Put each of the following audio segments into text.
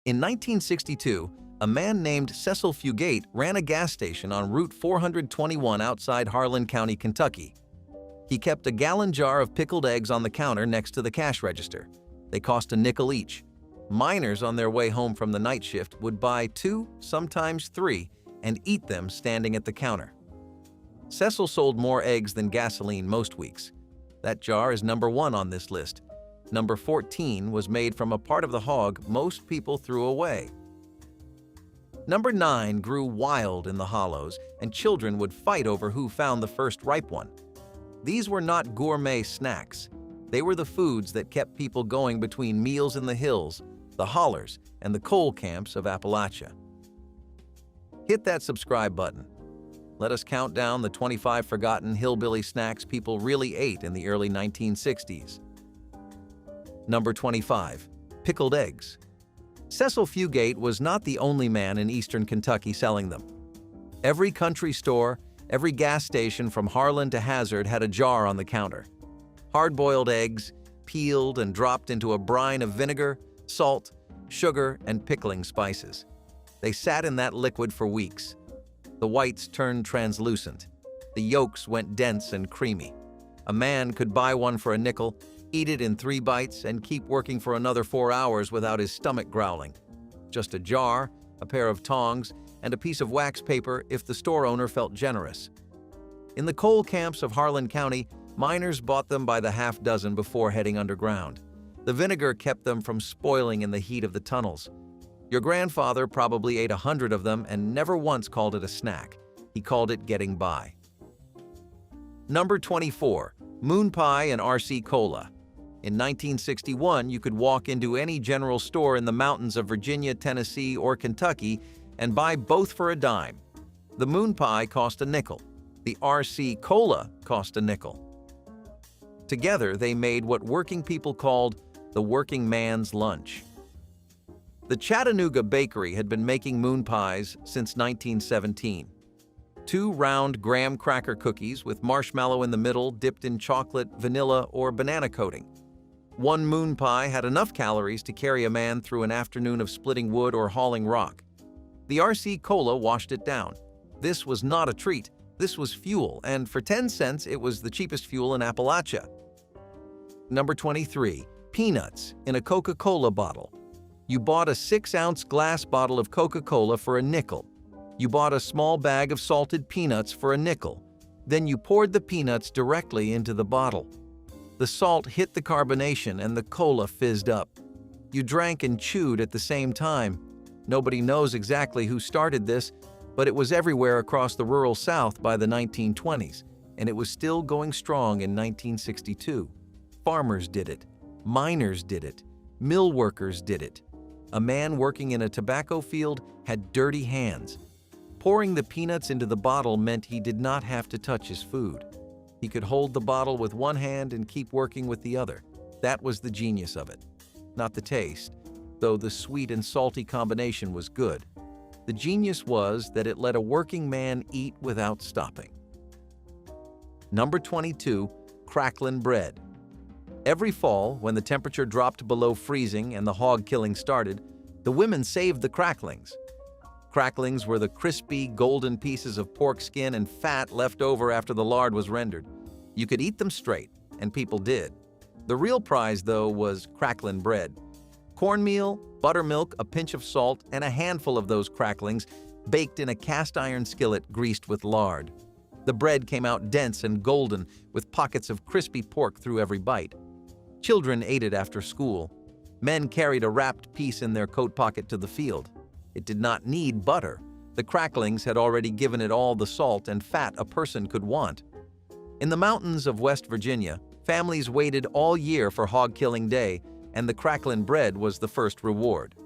In 1962, a man named Cecil Fugate ran a gas station on Route 421 outside Harlan County, Kentucky. He kept a gallon jar of pickled eggs on the counter next to the cash register. They cost a nickel each. Miners on their way home from the night shift would buy 2, sometimes 3, and eat them standing at the counter. Cecil sold more eggs than gasoline most weeks. That jar is number 1 on this list. Number 14 was made from a part of the hog most people threw away. Number 9 grew wild in the hollows, and children would fight over who found the first ripe one. These were not gourmet snacks. They were the foods that kept people going between meals in the hills, the hollers, and the coal camps of Appalachia. Hit that subscribe button. Let us count down the 25 forgotten hillbilly snacks people really ate in the early 1960s. Number 25. Pickled eggs. Cecil Fugate was not the only man in eastern Kentucky selling them. Every country store, every gas station from Harlan to Hazard had a jar on the counter. Hard-boiled eggs, peeled and dropped into a brine of vinegar, salt, sugar, and pickling spices. They sat in that liquid for weeks. The whites turned translucent. The yolks went dense and creamy. A man could buy one for a nickel, eat it in 3 bites, and keep working for another 4 hours without his stomach growling. Just a jar, a pair of tongs, and a piece of wax paper if the store owner felt generous. In the coal camps of Harlan County, miners bought them by the half dozen before heading underground. The vinegar kept them from spoiling in the heat of the tunnels. Your grandfather probably ate 100 of them and never once called it a snack. He called it getting by. Number 24. Moon pie and RC cola. In 1961, you could walk into any general store in the mountains of Virginia, Tennessee, or Kentucky and buy both for a dime. The moon pie cost a nickel. The RC cola cost a nickel. Together, they made what working people called the working man's lunch. The Chattanooga bakery had been making moon pies since 1917. 2 round graham cracker cookies with marshmallow in the middle dipped in chocolate, vanilla, or banana coating. 1 moon pie had enough calories to carry a man through an afternoon of splitting wood or hauling rock. The RC Cola washed it down. This was not a treat. This was fuel, and for 10 cents, it was the cheapest fuel in Appalachia. Number 23. Peanuts in a Coca-Cola bottle. You bought a 6-ounce glass bottle of Coca-Cola for a nickel. You bought a small bag of salted peanuts for a nickel. Then you poured the peanuts directly into the bottle. The salt hit the carbonation and the cola fizzed up. You drank and chewed at the same time. Nobody knows exactly who started this, but it was everywhere across the rural South by the 1920s, and it was still going strong in 1962. Farmers did it. Miners did it. Mill workers did it. A man working in a tobacco field had dirty hands. Pouring the peanuts into the bottle meant he did not have to touch his food. He could hold the bottle with one hand and keep working with the other. That was the genius of it. Not the taste, though the sweet and salty combination was good. The genius was that it let a working man eat without stopping. Number 22. Cracklin' bread. Every fall, when the temperature dropped below freezing and the hog killing started, the women saved the cracklings. Cracklings were the crispy, golden pieces of pork skin and fat left over after the lard was rendered. You could eat them straight, and people did. The real prize, though, was cracklin' bread. Cornmeal, buttermilk, a pinch of salt, and a handful of those cracklings baked in a cast-iron skillet greased with lard. The bread came out dense and golden, with pockets of crispy pork through every bite. Children ate it after school. Men carried a wrapped piece in their coat pocket to the field. It did not need butter. The cracklings had already given it all the salt and fat a person could want. In the mountains of West Virginia, families waited all year for hog killing day, and the cracklin' bread was the first reward.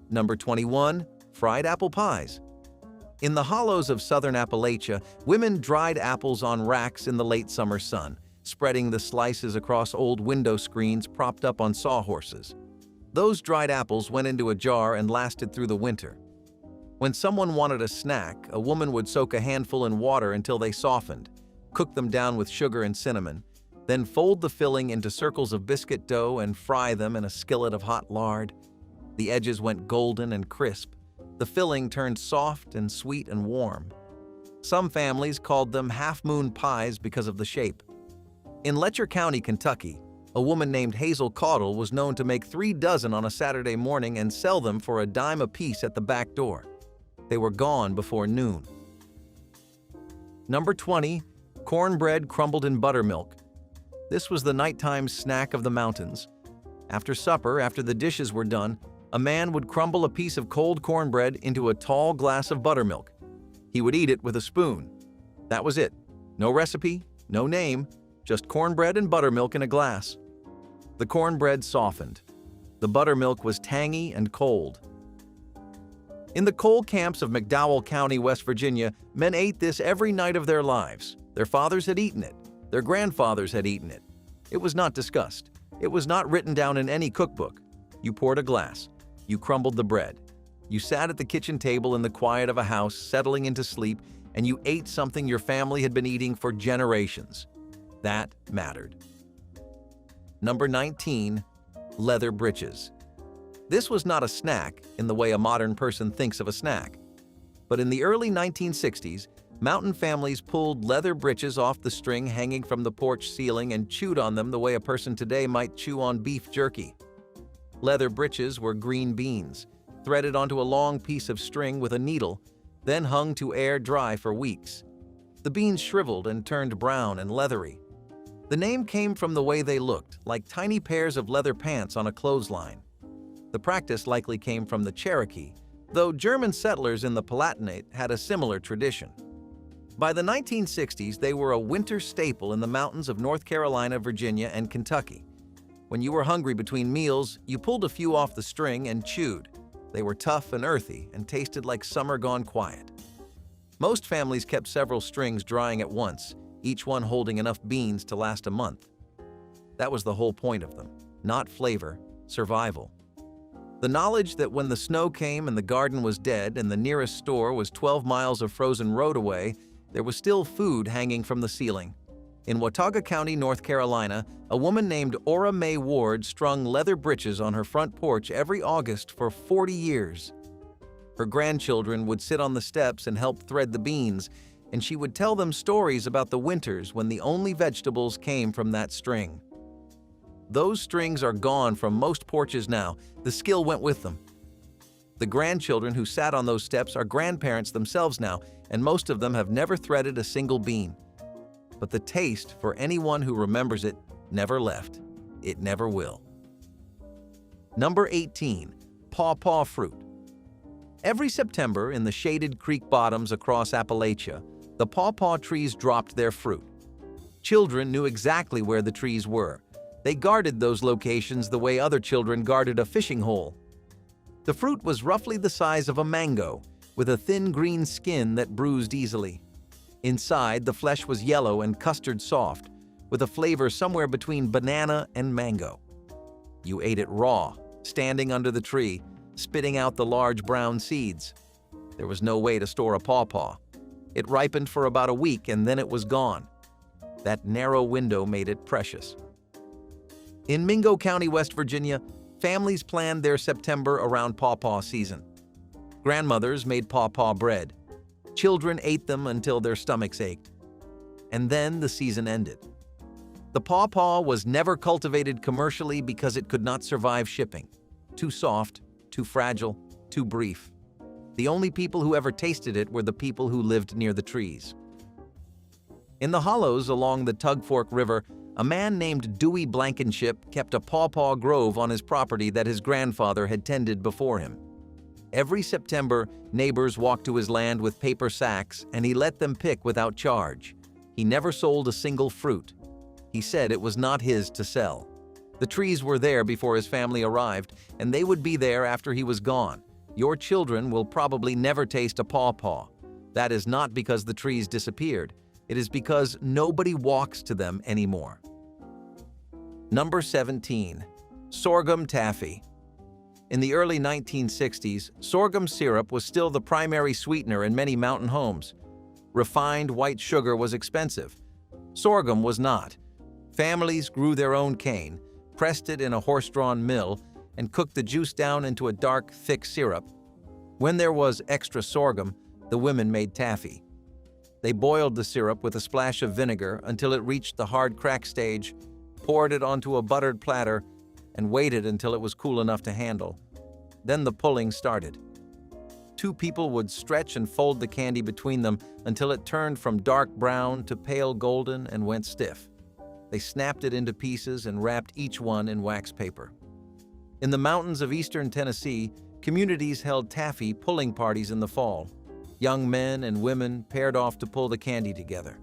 Number 21. Fried apple pies. In the hollows of southern Appalachia, women dried apples on racks in the late summer sun, spreading the slices across old window screens propped up on sawhorses. Those dried apples went into a jar and lasted through the winter. When someone wanted a snack, a woman would soak a handful in water until they softened, cook them down with sugar and cinnamon, then fold the filling into circles of biscuit dough and fry them in a skillet of hot lard. The edges went golden and crisp. The filling turned soft and sweet and warm. Some families called them half-moon pies because of the shape. In Letcher County, Kentucky, a woman named Hazel Caudle was known to make 3 dozen on a Saturday morning and sell them for $0.10 apiece at the back door. They were gone before noon. Number 20. Cornbread crumbled in buttermilk. This was the nighttime snack of the mountains. After supper, after the dishes were done, a man would crumble a piece of cold cornbread into a tall glass of buttermilk. He would eat it with a spoon. That was it. No recipe, no name, just cornbread and buttermilk in a glass. The cornbread softened. The buttermilk was tangy and cold. In the coal camps of McDowell County, West Virginia, men ate this every night of their lives. Their fathers had eaten it. Their grandfathers had eaten it. It was not discussed. It was not written down in any cookbook. You poured a glass. You crumbled the bread. You sat at the kitchen table in the quiet of a house, settling into sleep, and you ate something your family had been eating for generations. That mattered. Number 19. Leather breeches. This was not a snack in the way a modern person thinks of a snack. But in the early 1960s, mountain families pulled leather breeches off the string hanging from the porch ceiling and chewed on them the way a person today might chew on beef jerky. Leather breeches were green beans, threaded onto a long piece of string with a needle, then hung to air dry for weeks. The beans shriveled and turned brown and leathery. The name came from the way they looked, like tiny pairs of leather pants on a clothesline. The practice likely came from the Cherokee, though German settlers in the Palatinate had a similar tradition. By the 1960s, they were a winter staple in the mountains of North Carolina, Virginia, and Kentucky. When you were hungry between meals, you pulled a few off the string and chewed. They were tough and earthy and tasted like summer gone quiet. Most families kept several strings drying at once, each one holding enough beans to last a month. That was the whole point of them, not flavor, survival. The knowledge that when the snow came and the garden was dead and the nearest store was 12 miles of frozen road away, there was still food hanging from the ceiling. In Watauga County, North Carolina, a woman named Ora Mae Ward strung leather breeches on her front porch every August for 40 years. Her grandchildren would sit on the steps and help thread the beans, and she would tell them stories about the winters when the only vegetables came from that string. Those strings are gone from most porches now. The skill went with them. The grandchildren who sat on those steps are grandparents themselves now, and most of them have never threaded a single bean. But the taste, for anyone who remembers it, never left. It never will. Number 18. Pawpaw fruit. Every September, in the shaded creek bottoms across Appalachia, the pawpaw trees dropped their fruit. Children knew exactly where the trees were. They guarded those locations the way other children guarded a fishing hole. The fruit was roughly the size of a mango, with a thin green skin that bruised easily. Inside, the flesh was yellow and custard soft, with a flavor somewhere between banana and mango. You ate it raw, standing under the tree, spitting out the large brown seeds. There was no way to store a pawpaw. It ripened for about a week and then it was gone. That narrow window made it precious. In Mingo County, West Virginia, families planned their September around pawpaw season. Grandmothers made pawpaw bread. Children ate them until their stomachs ached. And then the season ended. The pawpaw was never cultivated commercially because it could not survive shipping. Too soft, too fragile, too brief. The only people who ever tasted it were the people who lived near the trees. In the hollows along the Tug Fork River, a man named Dewey Blankenship kept a pawpaw grove on his property that his grandfather had tended before him. Every September, neighbors walked to his land with paper sacks, and he let them pick without charge. He never sold a single fruit. He said it was not his to sell. The trees were there before his family arrived, and they would be there after he was gone. Your children will probably never taste a pawpaw. That is not because the trees disappeared. It is because nobody walks to them anymore. Number 17. Sorghum taffy. In the early 1960s, sorghum syrup was still the primary sweetener in many mountain homes. Refined white sugar was expensive. Sorghum was not. Families grew their own cane, pressed it in a horse-drawn mill, and cooked the juice down into a dark, thick syrup. When there was extra sorghum, the women made taffy. They boiled the syrup with a splash of vinegar until it reached the hard crack stage, poured it onto a buttered platter, and waited until it was cool enough to handle. Then the pulling started. Two people would stretch and fold the candy between them until it turned from dark brown to pale golden and went stiff. They snapped it into pieces and wrapped each one in wax paper. In the mountains of eastern Tennessee, communities held taffy pulling parties in the fall. Young men and women paired off to pull the candy together.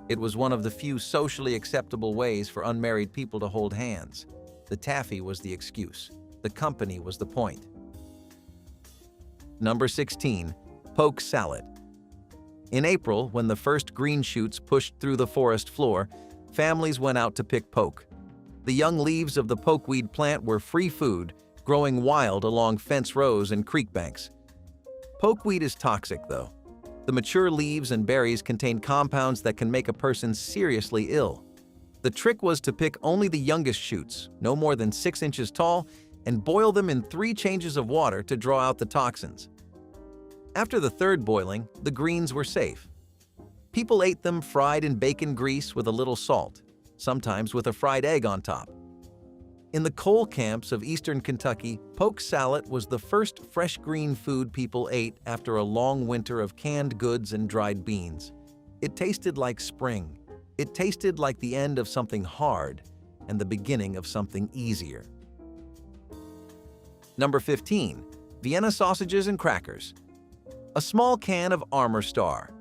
It was one of the few socially acceptable ways for unmarried people to hold hands. The taffy was the excuse. The company was the point. Number 16. Poke salad. In April, when the first green shoots pushed through the forest floor, families went out to pick poke. The young leaves of the pokeweed plant were free food, growing wild along fence rows and creek banks. Pokeweed is toxic, though. The mature leaves and berries contain compounds that can make a person seriously ill. The trick was to pick only the youngest shoots, no more than 6 inches tall, and boil them in 3 changes of water to draw out the toxins. After the third boiling, the greens were safe. People ate them fried in bacon grease with a little salt, sometimes with a fried egg on top. In the coal camps of eastern Kentucky, poke salad was the first fresh green food people ate after a long winter of canned goods and dried beans. It tasted like spring. It tasted like the end of something hard and the beginning of something easier. Number 15. Vienna sausages and crackers. A small can of Armour Star.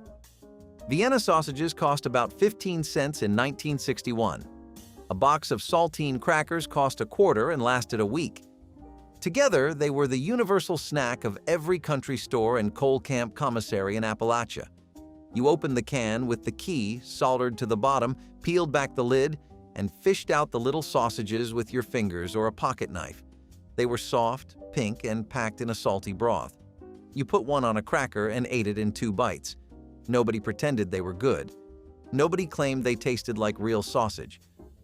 Vienna sausages cost about 15 cents in 1961. A box of saltine crackers cost a quarter and lasted a week. Together, they were the universal snack of every country store and coal camp commissary in Appalachia. You opened the can with the key soldered to the bottom, peeled back the lid, and fished out the little sausages with your fingers or a pocket knife. They were soft, pink, and packed in a salty broth. You put one on a cracker and ate it in 2 bites. Nobody pretended they were good. Nobody claimed they tasted like real sausage.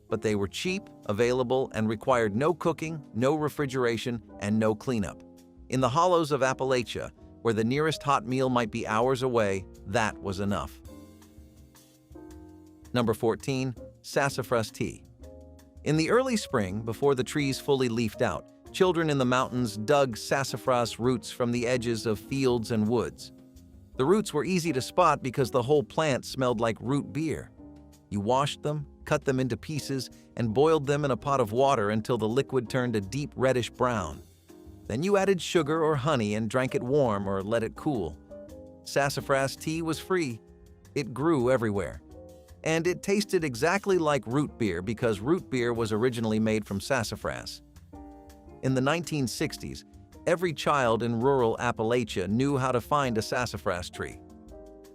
But they were cheap, available, and required no cooking, no refrigeration, and no cleanup. In the hollows of Appalachia, where the nearest hot meal might be hours away, that was enough. Number 14. Sassafras tea. In the early spring, before the trees fully leafed out, children in the mountains dug sassafras roots from the edges of fields and woods. The roots were easy to spot because the whole plant smelled like root beer. You washed them, cut them into pieces, and boiled them in a pot of water until the liquid turned a deep reddish brown. Then you added sugar or honey and drank it warm or let it cool. Sassafras tea was free. It grew everywhere. And it tasted exactly like root beer because root beer was originally made from sassafras. In the 1960s, every child in rural Appalachia knew how to find a sassafras tree.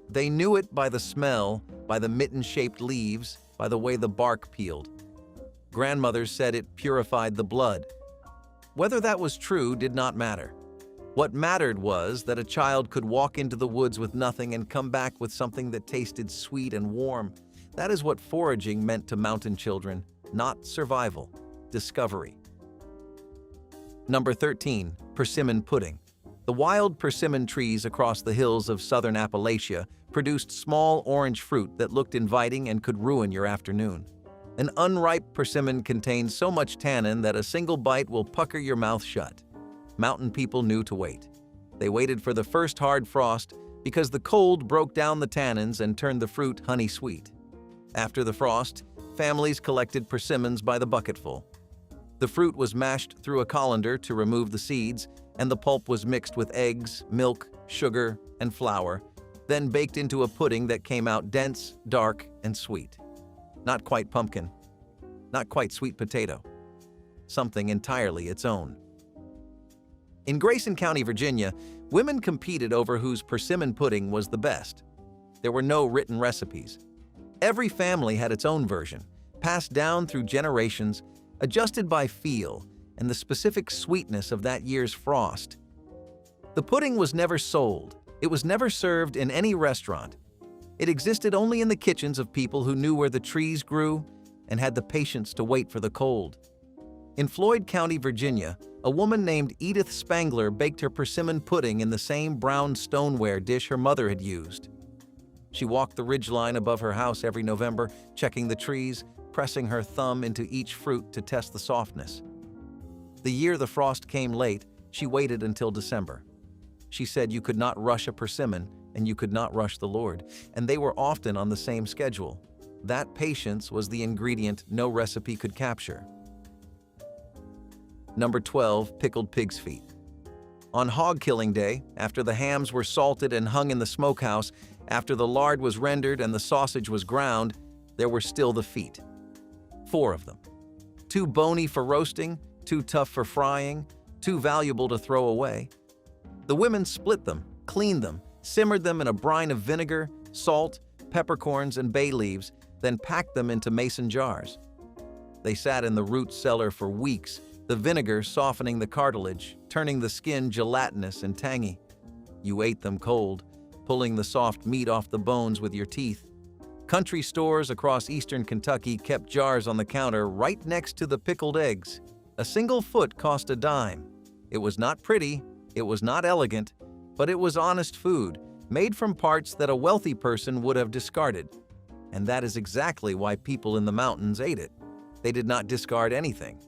They knew it by the smell, by the mitten-shaped leaves, by the way the bark peeled. Grandmothers said it purified the blood. Whether that was true did not matter. What mattered was that a child could walk into the woods with nothing and come back with something that tasted sweet and warm. That is what foraging meant to mountain children, not survival, discovery. Number 13. Persimmon pudding. The wild persimmon trees across the hills of southern Appalachia produced small orange fruit that looked inviting and could ruin your afternoon. An unripe persimmon contains so much tannin that a single bite will pucker your mouth shut. Mountain people knew to wait. They waited for the first hard frost because the cold broke down the tannins and turned the fruit honey sweet. After the frost, families collected persimmons by the bucketful. The fruit was mashed through a colander to remove the seeds, and the pulp was mixed with eggs, milk, sugar, and flour, then baked into a pudding that came out dense, dark, and sweet. Not quite pumpkin, not quite sweet potato, something entirely its own. In Grayson County, Virginia, women competed over whose persimmon pudding was the best. There were no written recipes. Every family had its own version, passed down through generations, adjusted by feel and the specific sweetness of that year's frost. The pudding was never sold. It was never served in any restaurant. It existed only in the kitchens of people who knew where the trees grew and had the patience to wait for the cold. In Floyd County, Virginia, A woman named Edith Spangler baked her persimmon pudding in the same brown stoneware dish her mother had used. She walked the ridgeline above her house every November, checking the trees, pressing her thumb into each fruit to test the softness. The year the frost came late, she waited until December. She said you could not rush a persimmon and you could not rush the Lord, and they were often on the same schedule. That patience was the ingredient no recipe could capture. Number 12, pickled pig's feet. On hog killing day, after the hams were salted and hung in the smokehouse, after the lard was rendered and the sausage was ground, there were still the feet. 4 of them. Too bony for roasting, too tough for frying, too valuable to throw away. The women split them, cleaned them, simmered them in a brine of vinegar, salt, peppercorns, and bay leaves, then packed them into mason jars. They sat in the root cellar for weeks, the vinegar softening the cartilage, turning the skin gelatinous and tangy. You ate them cold, pulling the soft meat off the bones with your teeth. Country stores across eastern Kentucky kept jars on the counter right next to the pickled eggs. A single foot cost a dime. It was not pretty, it was not elegant, but it was honest food, made from parts that a wealthy person would have discarded. And that is exactly why people in the mountains ate it. They did not discard anything.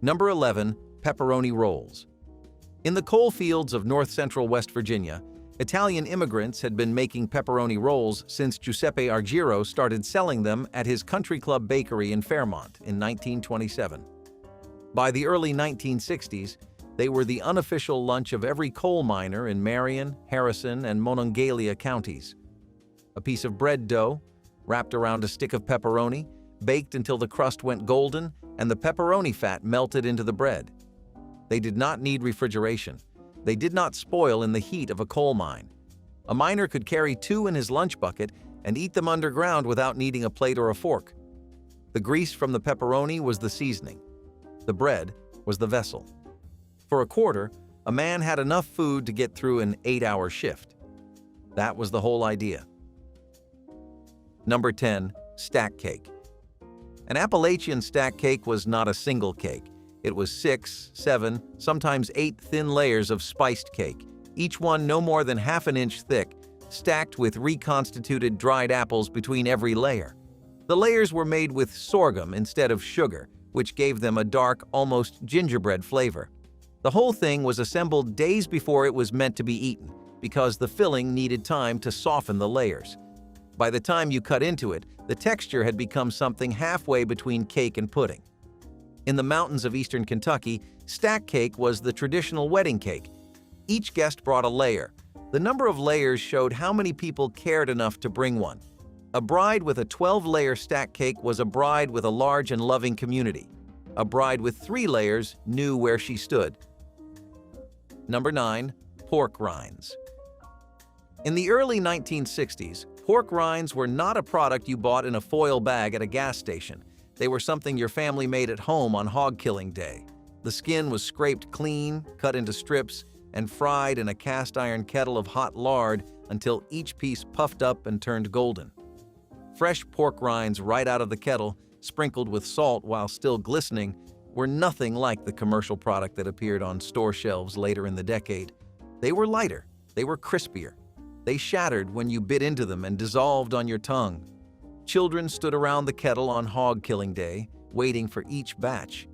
Number 11, pepperoni rolls. In the coal fields of north-central West Virginia, Italian immigrants had been making pepperoni rolls since Giuseppe Argiro started selling them at his Country Club bakery in Fairmont in 1927. By the early 1960s, they were the unofficial lunch of every coal miner in Marion, Harrison, and Monongalia counties. A piece of bread dough, wrapped around a stick of pepperoni, baked until the crust went golden and the pepperoni fat melted into the bread. They did not need refrigeration. They did not spoil in the heat of a coal mine. A miner could carry 2 in his lunch bucket and eat them underground without needing a plate or a fork. The grease from the pepperoni was the seasoning. The bread was the vessel. For a quarter, a man had enough food to get through an 8-hour shift. That was the whole idea. Number 10, stack cake. An Appalachian stack cake was not a single cake. It was 6, 7, sometimes 8 thin layers of spiced cake, each one no more than half an inch thick, stacked with reconstituted dried apples between every layer. The layers were made with sorghum instead of sugar, which gave them a dark, almost gingerbread flavor. The whole thing was assembled days before it was meant to be eaten, because the filling needed time to soften the layers. By the time you cut into it, the texture had become something halfway between cake and pudding. In the mountains of eastern Kentucky, stack cake was the traditional wedding cake. Each guest brought a layer. The number of layers showed how many people cared enough to bring one. A bride with a 12-layer stack cake was a bride with a large and loving community. A bride with 3 layers knew where she stood. Number 9, pork rinds. In the early 1960s, pork rinds were not a product you bought in a foil bag at a gas station. They were something your family made at home on hog killing day. The skin was scraped clean, cut into strips, and fried in a cast iron kettle of hot lard until each piece puffed up and turned golden. Fresh pork rinds right out of the kettle, sprinkled with salt while still glistening, were nothing like the commercial product that appeared on store shelves later in the decade. They were lighter, they were crispier. They shattered when you bit into them and dissolved on your tongue. Children stood around the kettle on hog killing day, waiting for each batch.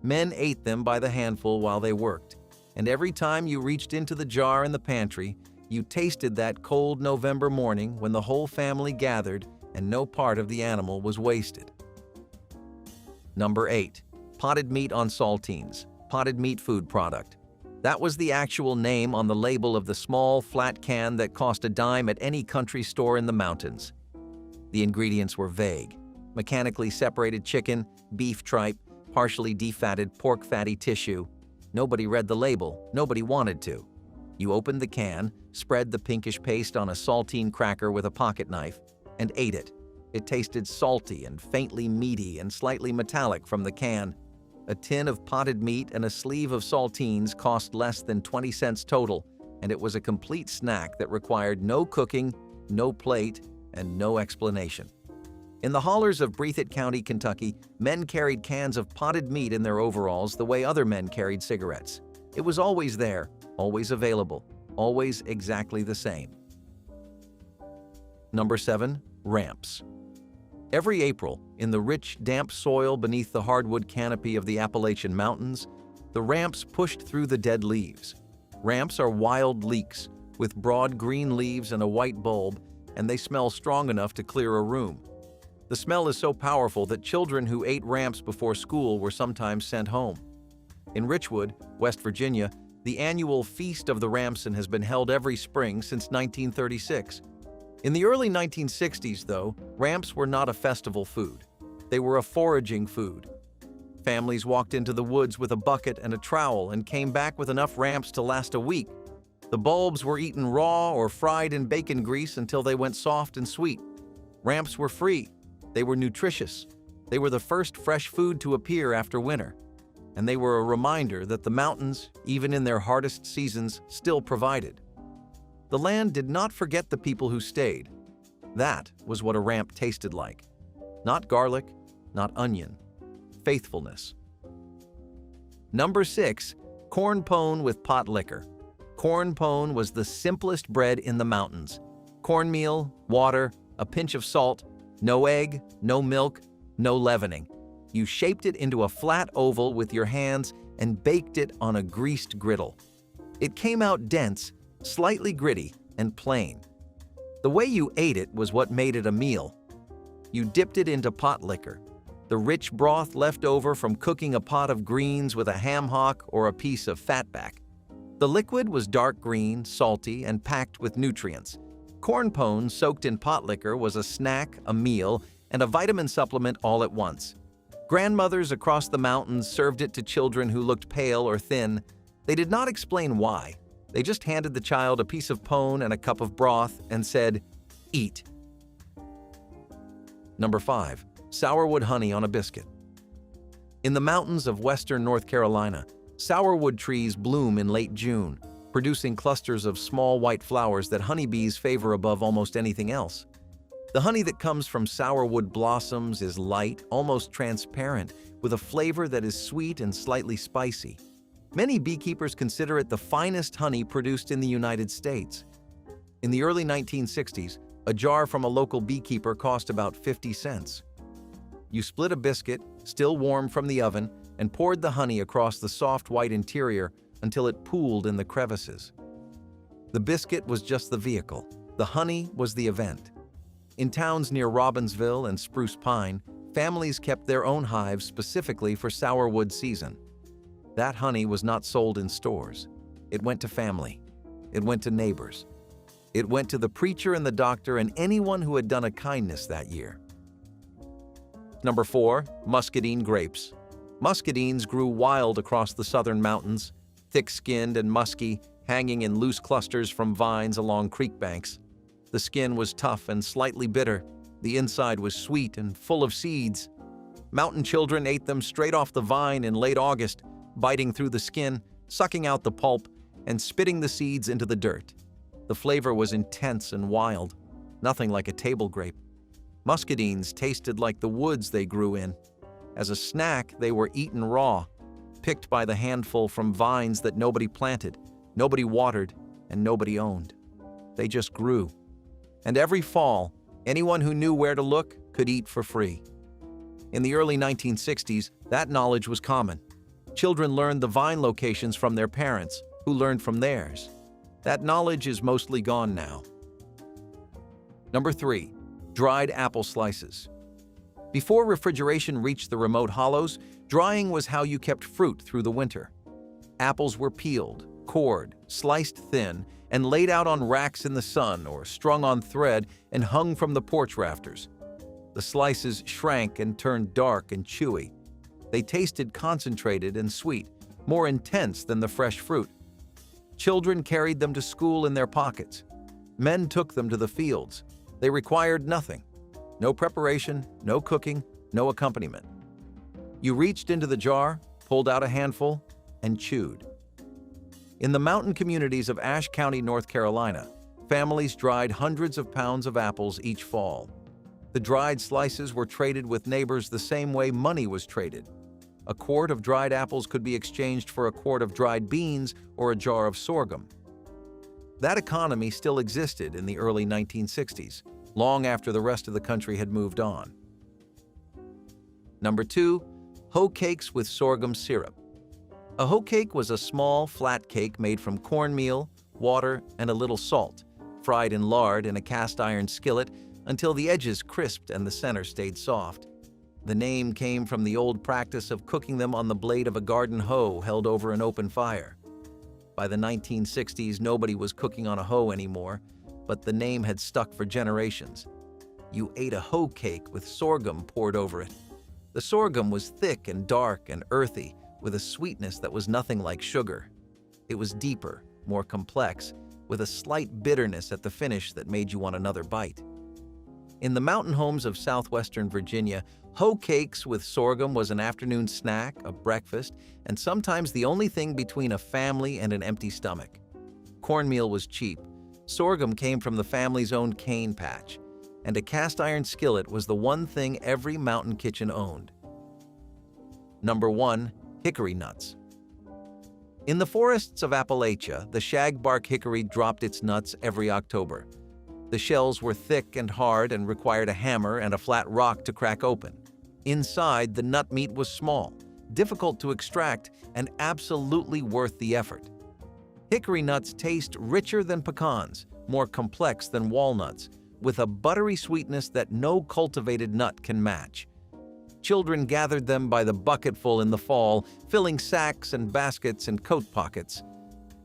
Men ate them by the handful while they worked, and every time you reached into the jar in the pantry, you tasted that cold November morning when the whole family gathered and no part of the animal was wasted. Number 8, potted meat on saltines, potted meat food product. That was the actual name on the label of the small, flat can that cost a dime at any country store in the mountains. The ingredients were vague: mechanically separated chicken, beef tripe, partially defatted pork fatty tissue. Nobody read the label, nobody wanted to. You opened the can, spread the pinkish paste on a saltine cracker with a pocket knife, and ate it. It tasted salty and faintly meaty and slightly metallic from the can. A tin of potted meat and a sleeve of saltines cost less than 20 cents total, and it was a complete snack that required no cooking, no plate, and no explanation. In the hollers of Breathitt County, Kentucky, men carried cans of potted meat in their overalls the way other men carried cigarettes. It was always there, always available, always exactly the same. Number 7. Ramps. Every April, in the rich, damp soil beneath the hardwood canopy of the Appalachian Mountains, the ramps pushed through the dead leaves. Ramps are wild leeks, with broad green leaves and a white bulb, and they smell strong enough to clear a room. The smell is so powerful that children who ate ramps before school were sometimes sent home. In Richwood, West Virginia, the annual Feast of the Ramson has been held every spring since 1936. In the early 1960s, though, ramps were not a festival food. They were a foraging food. Families walked into the woods with a bucket and a trowel and came back with enough ramps to last a week. The bulbs were eaten raw or fried in bacon grease until they went soft and sweet. Ramps were free. They were nutritious. They were the first fresh food to appear after winter. And they were a reminder that the mountains, even in their hardest seasons, still provided. The land did not forget the people who stayed. That was what a ramp tasted like. Not garlic, not onion. Faithfulness. Number 6. Corn pone with pot liquor. Corn pone was the simplest bread in the mountains. Cornmeal, water, a pinch of salt, no egg, no milk, no leavening. You shaped it into a flat oval with your hands and baked it on a greased griddle. It came out dense, slightly gritty, and plain. The way you ate it was what made it a meal. You dipped it into pot liquor, the rich broth left over from cooking a pot of greens with a ham hock or a piece of fatback. The liquid was dark green, salty, and packed with nutrients. Corn pone soaked in pot liquor was a snack, a meal, and a vitamin supplement all at once. Grandmothers across the mountains served it to children who looked pale or thin. They did not explain why. They just handed the child a piece of pone and a cup of broth and said, "Eat." Number 5. Sourwood honey on a biscuit. In the mountains of western North Carolina, sourwood trees bloom in late June, producing clusters of small white flowers that honeybees favor above almost anything else. The honey that comes from sourwood blossoms is light, almost transparent, with a flavor that is sweet and slightly spicy. Many beekeepers consider it the finest honey produced in the United States. In the early 1960s, a jar from a local beekeeper cost about 50 cents. You split a biscuit, still warm from the oven, and poured the honey across the soft white interior until it pooled in the crevices. The biscuit was just the vehicle. The honey was the event. In towns near Robbinsville and Spruce Pine, families kept their own hives specifically for sourwood season. That honey was not sold in stores. It went to family. It went to neighbors. It went to the preacher and the doctor and anyone who had done a kindness that year. Number 4. Muscadine grapes. Muscadines grew wild across the southern mountains, thick-skinned and musky, hanging in loose clusters from vines along creek banks. The skin was tough and slightly bitter. The inside was sweet and full of seeds. Mountain children ate them straight off the vine in late August, biting through the skin, sucking out the pulp, and spitting the seeds into the dirt. The flavor was intense and wild, nothing like a table grape. Muscadines tasted like the woods they grew in. As a snack, they were eaten raw, picked by the handful from vines that nobody planted, nobody watered, and nobody owned. They just grew. And every fall, anyone who knew where to look could eat for free. In the early 1960s, that knowledge was common. Children learned the vine locations from their parents, who learned from theirs. That knowledge is mostly gone now. Number 3. Dried apple slices. Before refrigeration reached the remote hollows, drying was how you kept fruit through the winter. Apples were peeled, cored, sliced thin, and laid out on racks in the sun or strung on thread and hung from the porch rafters. The slices shrank and turned dark and chewy. They tasted concentrated and sweet, more intense than the fresh fruit. Children carried them to school in their pockets. Men took them to the fields. They required nothing. No preparation, no cooking, no accompaniment. You reached into the jar, pulled out a handful, and chewed. In the mountain communities of Ashe County, North Carolina, families dried hundreds of pounds of apples each fall. The dried slices were traded with neighbors the same way money was traded. A quart of dried apples could be exchanged for a quart of dried beans or a jar of sorghum. That economy still existed in the early 1960s, long after the rest of the country had moved on. Number 2, hoe cakes with sorghum syrup. A hoe cake was a small, flat cake made from cornmeal, water, and a little salt, fried in lard in a cast-iron skillet until the edges crisped and the center stayed soft. The name came from the old practice of cooking them on the blade of a garden hoe held over an open fire. By the 1960s, nobody was cooking on a hoe anymore, but the name had stuck for generations. You ate a hoe cake with sorghum poured over it. The sorghum was thick and dark and earthy, with a sweetness that was nothing like sugar. It was deeper, more complex, with a slight bitterness at the finish that made you want another bite. In the mountain homes of southwestern Virginia, hoe cakes with sorghum was an afternoon snack, a breakfast, and sometimes the only thing between a family and an empty stomach. Cornmeal was cheap. Sorghum came from the family's own cane patch, and a cast-iron skillet was the one thing every mountain kitchen owned. Number 1, hickory nuts. In the forests of Appalachia, the shagbark hickory dropped its nuts every October. The shells were thick and hard and required a hammer and a flat rock to crack open. Inside, the nut meat was small, difficult to extract, and absolutely worth the effort. Hickory nuts taste richer than pecans, more complex than walnuts, with a buttery sweetness that no cultivated nut can match. Children gathered them by the bucketful in the fall, filling sacks and baskets and coat pockets.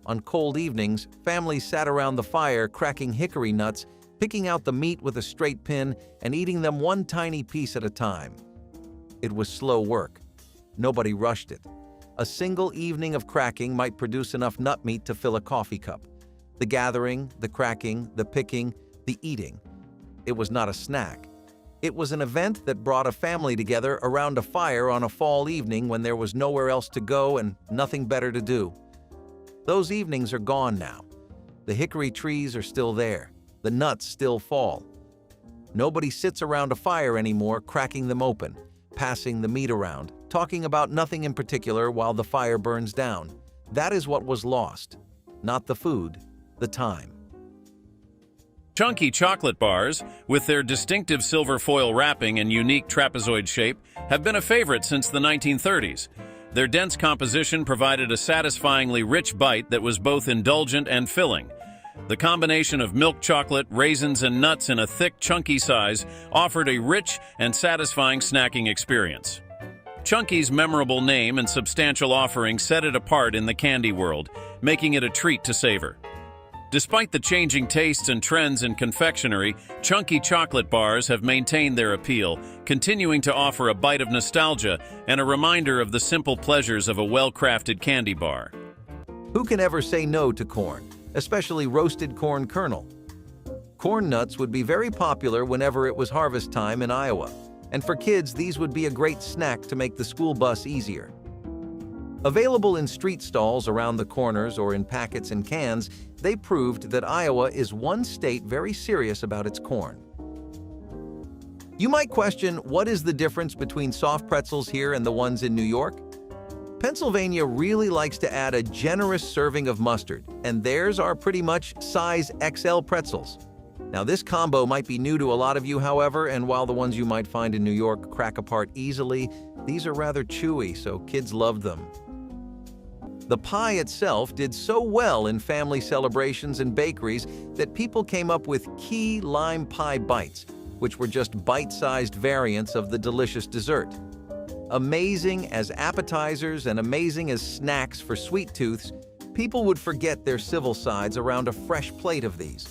On cold evenings, families sat around the fire cracking hickory nuts, picking out the meat with a straight pin and eating them one tiny piece at a time. It was slow work. Nobody rushed it. A single evening of cracking might produce enough nut meat to fill a coffee cup. The gathering, the cracking, the picking, the eating. It was not a snack. It was an event that brought a family together around a fire on a fall evening when there was nowhere else to go and nothing better to do. Those evenings are gone now. The hickory trees are still there. The nuts still fall. Nobody sits around a fire anymore, cracking them open, passing the meat around, talking about nothing in particular while the fire burns down. That is what was lost. Not the food, the time. Chunky chocolate bars, with their distinctive silver foil wrapping and unique trapezoid shape, have been a favorite since the 1930s. Their dense composition provided a satisfyingly rich bite that was both indulgent and filling. The combination of milk chocolate, raisins, and nuts in a thick, chunky size offered a rich and satisfying snacking experience. Chunky's memorable name and substantial offering set it apart in the candy world, making it a treat to savor. Despite the changing tastes and trends in confectionery, chunky chocolate bars have maintained their appeal, continuing to offer a bite of nostalgia and a reminder of the simple pleasures of a well-crafted candy bar. Who can ever say no to corn, especially roasted corn kernel? Corn nuts would be very popular whenever it was harvest time in Iowa, and for kids these would be a great snack to make the school bus easier. Available in street stalls around the corners or in packets and cans, they proved that Iowa is one state very serious about its corn. You might question, what is the difference between soft pretzels here and the ones in New York? Pennsylvania really likes to add a generous serving of mustard, and theirs are pretty much size XL pretzels. Now, this combo might be new to a lot of you, however, and while the ones you might find in New York crack apart easily, these are rather chewy, so kids loved them. The pie itself did so well in family celebrations and bakeries that people came up with key lime pie bites, which were just bite-sized variants of the delicious dessert. Amazing as appetizers and amazing as snacks for sweet tooths, people would forget their civil sides around a fresh plate of these.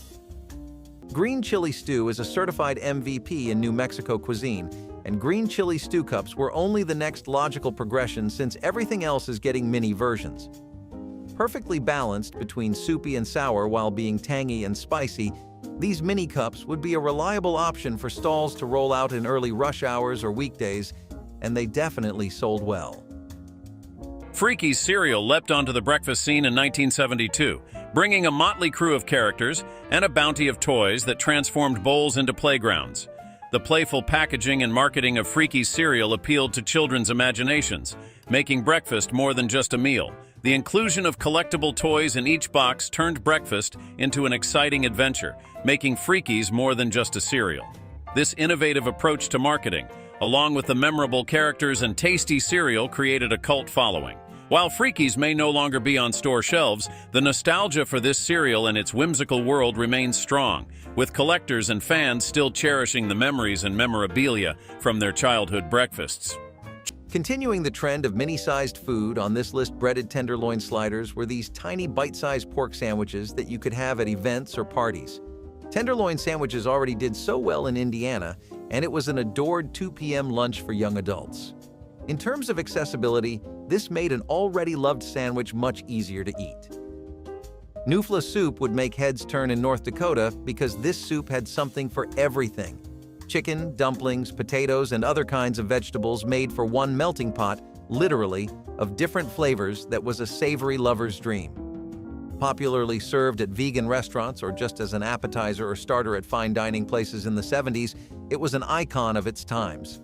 Green chili stew is a certified MVP in New Mexico cuisine, and green chili stew cups were only the next logical progression since everything else is getting mini versions. Perfectly balanced between soupy and sour while being tangy and spicy, these mini cups would be a reliable option for stalls to roll out in early rush hours or weekdays, and they definitely sold well. Freaky's cereal leapt onto the breakfast scene in 1972, bringing a motley crew of characters and a bounty of toys that transformed bowls into playgrounds. The playful packaging and marketing of Freaky's cereal appealed to children's imaginations, making breakfast more than just a meal. The inclusion of collectible toys in each box turned breakfast into an exciting adventure, making Freaky's more than just a cereal. This innovative approach to marketing, along with the memorable characters and tasty cereal, created a cult following. While Freaky's may no longer be on store shelves, the nostalgia for this cereal and its whimsical world remains strong, with collectors and fans still cherishing the memories and memorabilia from their childhood breakfasts. Continuing the trend of mini-sized food, on this list breaded tenderloin sliders were these tiny bite-sized pork sandwiches that you could have at events or parties. Tenderloin sandwiches already did so well in Indiana, and it was an adored 2 p.m. lunch for young adults. In terms of accessibility, this made an already loved sandwich much easier to eat. Nufla soup would make heads turn in North Dakota because this soup had something for everything. Chicken, dumplings, potatoes, and other kinds of vegetables made for one melting pot, literally, of different flavors that was a savory lover's dream. Popularly served at vegan restaurants or just as an appetizer or starter at fine dining places in the 70s, it was an icon of its times.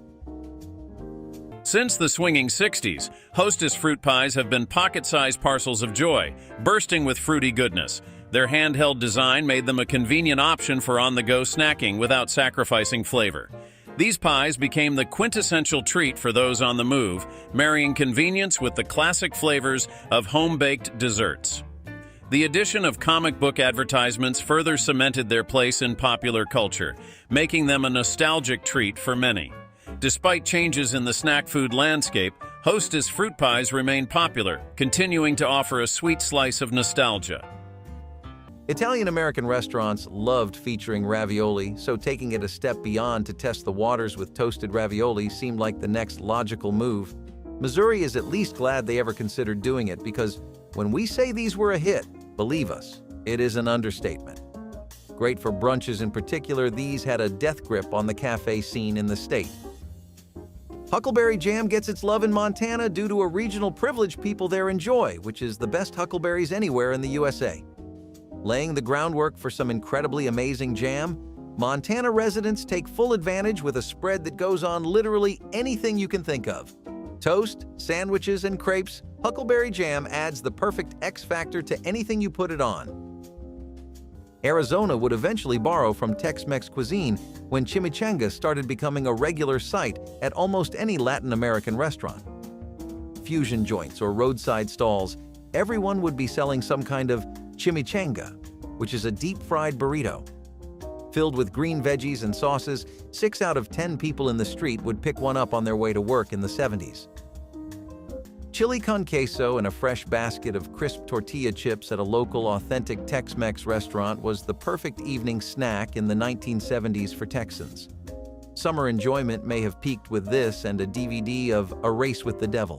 Since the swinging 60s, Hostess fruit pies have been pocket-sized parcels of joy, bursting with fruity goodness. Their handheld design made them a convenient option for on-the-go snacking without sacrificing flavor. These pies became the quintessential treat for those on the move, marrying convenience with the classic flavors of home-baked desserts. The addition of comic book advertisements further cemented their place in popular culture, making them a nostalgic treat for many. Despite changes in the snack food landscape, Hostess fruit pies remain popular, continuing to offer a sweet slice of nostalgia. Italian-American restaurants loved featuring ravioli, so taking it a step beyond to test the waters with toasted ravioli seemed like the next logical move. Missouri is at least glad they ever considered doing it because when we say these were a hit, believe us, it is an understatement. Great for brunches in particular, these had a death grip on the cafe scene in the state. Huckleberry jam gets its love in Montana due to a regional privilege people there enjoy, which is the best huckleberries anywhere in the USA. Laying the groundwork for some incredibly amazing jam, Montana residents take full advantage with a spread that goes on literally anything you can think of. Toast, sandwiches, and crepes, huckleberry jam adds the perfect X factor to anything you put it on. Arizona would eventually borrow from Tex-Mex cuisine when chimichanga started becoming a regular sight at almost any Latin American restaurant. Fusion joints or roadside stalls, everyone would be selling some kind of chimichanga, which is a deep-fried burrito. Filled with green veggies and sauces, 6 out of 10 people in the street would pick one up on their way to work in the 70s. Chili con queso and a fresh basket of crisp tortilla chips at a local authentic Tex-Mex restaurant was the perfect evening snack in the 1970s for Texans. Summer enjoyment may have peaked with this and a DVD of A Race with the Devil.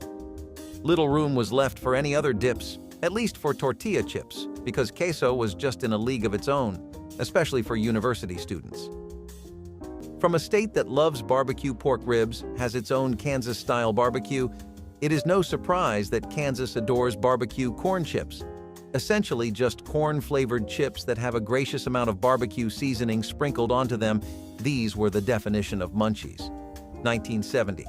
Little room was left for any other dips, at least for tortilla chips, because queso was just in a league of its own, especially for university students. From a state that loves barbecue pork ribs, has its own Kansas-style barbecue, it is no surprise that Kansas adores barbecue corn chips, essentially just corn-flavored chips that have a gracious amount of barbecue seasoning sprinkled onto them. These were the definition of munchies. 1970.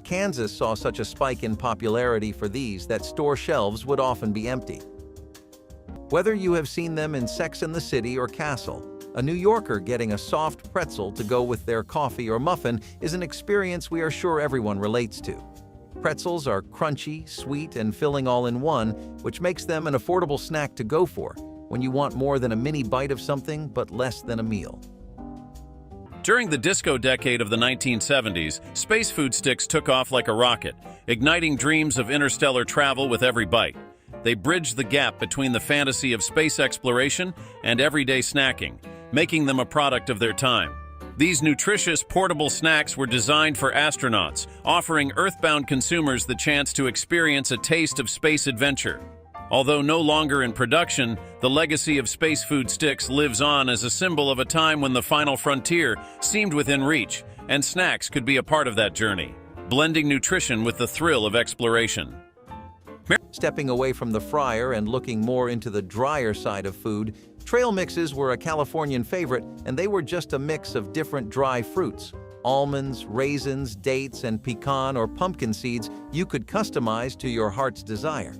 Kansas saw such a spike in popularity for these that store shelves would often be empty. Whether you have seen them in Sex and the City or Castle, a New Yorker getting a soft pretzel to go with their coffee or muffin is an experience we are sure everyone relates to. Pretzels are crunchy, sweet, and filling all in one, which makes them an affordable snack to go for when you want more than a mini bite of something but less than a meal. During the disco decade of the 1970s, space food sticks took off like a rocket, igniting dreams of interstellar travel with every bite. They bridged the gap between the fantasy of space exploration and everyday snacking, making them a product of their time. These nutritious, portable snacks were designed for astronauts, offering Earthbound consumers the chance to experience a taste of space adventure. Although no longer in production, the legacy of space food sticks lives on as a symbol of a time when the final frontier seemed within reach, and snacks could be a part of that journey, blending nutrition with the thrill of exploration. Stepping away from the fryer and looking more into the drier side of food, trail mixes were a Californian favorite, and they were just a mix of different dry fruits. Almonds, raisins, dates, and pecan or pumpkin seeds you could customize to your heart's desire.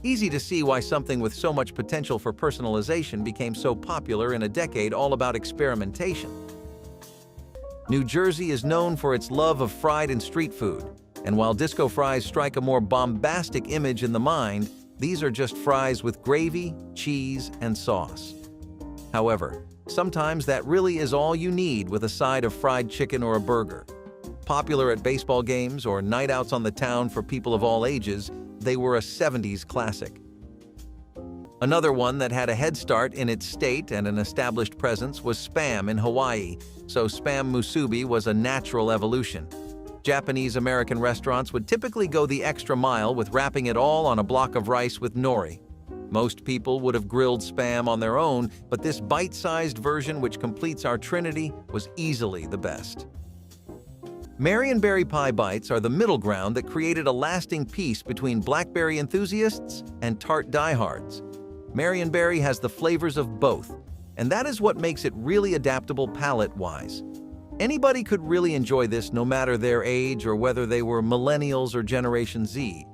Easy to see why something with so much potential for personalization became so popular in a decade all about experimentation. New Jersey is known for its love of fried and street food, and while disco fries strike a more bombastic image in the mind, these are just fries with gravy, cheese, and sauce. However, sometimes that really is all you need with a side of fried chicken or a burger. Popular at baseball games or night outs on the town for people of all ages, they were a 70s classic. Another one that had a head start in its state and an established presence was Spam in Hawaii, so Spam musubi was a natural evolution. Japanese-American restaurants would typically go the extra mile with wrapping it all on a block of rice with nori. Most people would have grilled Spam on their own, but this bite-sized version which completes our trinity was easily the best. Marionberry pie bites are the middle ground that created a lasting peace between blackberry enthusiasts and tart diehards. Marionberry has the flavors of both, and that is what makes it really adaptable palate-wise. Anybody could really enjoy this no matter their age or whether they were millennials or Generation Z.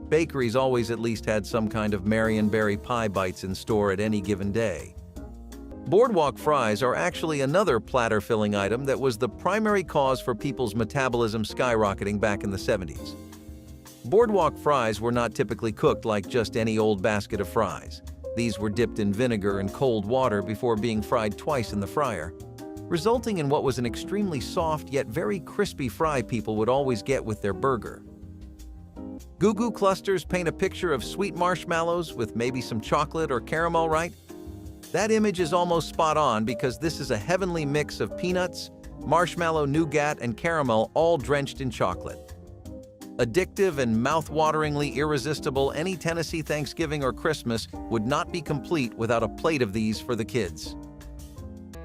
Bakeries always at least had some kind of Marionberry pie bites in store at any given day. Boardwalk fries are actually another platter-filling item that was the primary cause for people's metabolism skyrocketing back in the 70s. Boardwalk fries were not typically cooked like just any old basket of fries. These were dipped in vinegar and cold water before being fried twice in the fryer, resulting in what was an extremely soft yet very crispy fry people would always get with their burger. Goo Goo clusters paint a picture of sweet marshmallows with maybe some chocolate or caramel, right? That image is almost spot on because this is a heavenly mix of peanuts, marshmallow, nougat, and caramel all drenched in chocolate. Addictive and mouth-wateringly irresistible, any Tennessee Thanksgiving or Christmas would not be complete without a plate of these for the kids.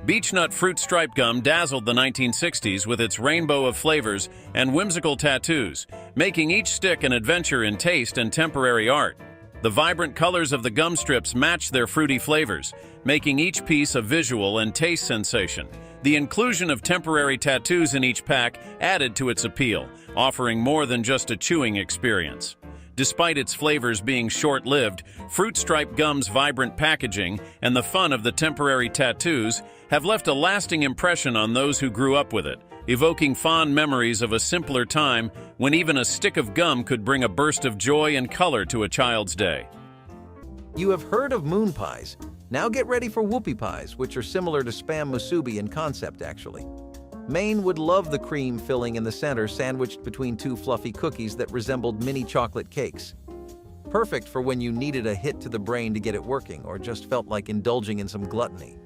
Beechnut fruit stripe gum dazzled the 1960s with its rainbow of flavors and whimsical tattoos, making each stick an adventure in taste and temporary art. The vibrant colors of the gum strips match their fruity flavors, making each piece a visual and taste sensation. The inclusion of temporary tattoos in each pack added to its appeal, offering more than just a chewing experience. Despite its flavors being short-lived, Fruit Stripe Gum's vibrant packaging and the fun of the temporary tattoos have left a lasting impression on those who grew up with it, evoking fond memories of a simpler time when even a stick of gum could bring a burst of joy and color to a child's day. You have heard of moon pies. Now get ready for whoopie pies, which are similar to Spam musubi in concept, actually. Maine would love the cream filling in the center sandwiched between two fluffy cookies that resembled mini chocolate cakes. Perfect for when you needed a hit to the brain to get it working or just felt like indulging in some gluttony.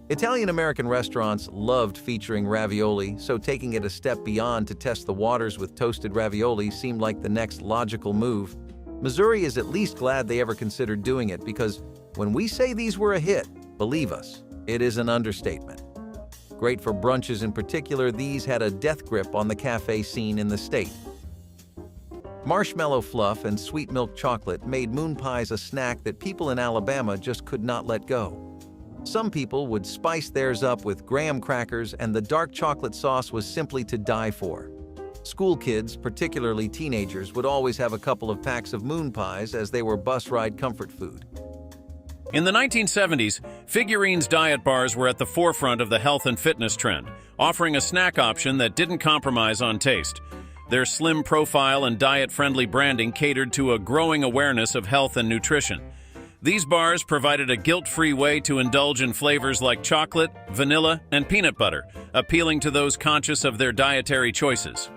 Italian-American restaurants loved featuring ravioli, so taking it a step beyond to test the waters with toasted ravioli seemed like the next logical move. Missouri is at least glad they ever considered doing it because when we say these were a hit, believe us, it is an understatement. Great for brunches in particular, these had a death grip on the cafe scene in the state. Marshmallow fluff and sweet milk chocolate made moon pies a snack that people in Alabama just could not let go. Some people would spice theirs up with graham crackers, and the dark chocolate sauce was simply to die for. School kids, particularly teenagers, would always have a couple of packs of moon pies as they were bus ride comfort food. In the 1970s, Figurines diet bars were at the forefront of the health and fitness trend, offering a snack option that didn't compromise on taste. Their slim profile and diet-friendly branding catered to a growing awareness of health and nutrition. These bars provided a guilt-free way to indulge in flavors like chocolate, vanilla, and peanut butter, appealing to those conscious of their dietary choices.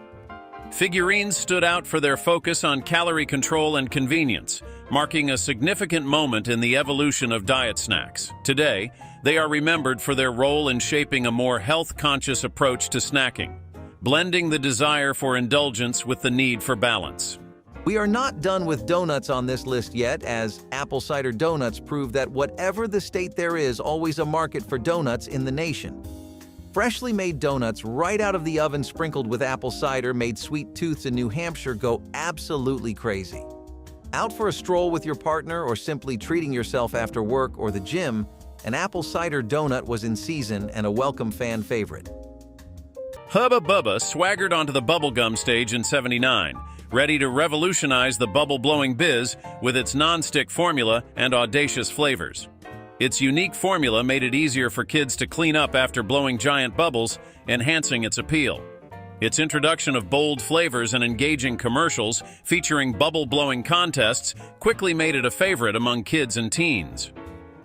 Figurines stood out for their focus on calorie control and convenience, marking a significant moment in the evolution of diet snacks. Today, they are remembered for their role in shaping a more health-conscious approach to snacking, blending the desire for indulgence with the need for balance. We are not done with donuts on this list yet, as apple cider donuts prove that whatever the state there is always a market for donuts in the nation. Freshly made donuts right out of the oven sprinkled with apple cider made sweet tooths in New Hampshire go absolutely crazy. Out for a stroll with your partner or simply treating yourself after work or the gym, an apple cider donut was in season and a welcome fan favorite. Hubba Bubba swaggered onto the bubblegum stage in '79, ready to revolutionize the bubble-blowing biz with its non-stick formula and audacious flavors. Its unique formula made it easier for kids to clean up after blowing giant bubbles, enhancing its appeal. Its introduction of bold flavors and engaging commercials featuring bubble-blowing contests quickly made it a favorite among kids and teens.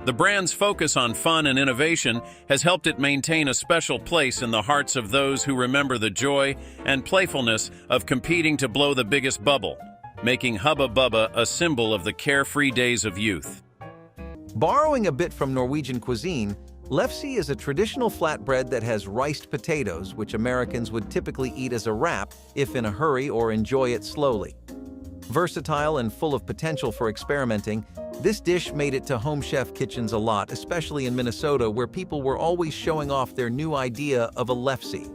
The brand's focus on fun and innovation has helped it maintain a special place in the hearts of those who remember the joy and playfulness of competing to blow the biggest bubble, making Hubba Bubba a symbol of the carefree days of youth. Borrowing a bit from Norwegian cuisine, lefse is a traditional flatbread that has riced potatoes, which Americans would typically eat as a wrap if in a hurry or enjoy it slowly. Versatile and full of potential for experimenting, this dish made it to home chef kitchens a lot, especially in Minnesota, where people were always showing off their new idea of a lefse.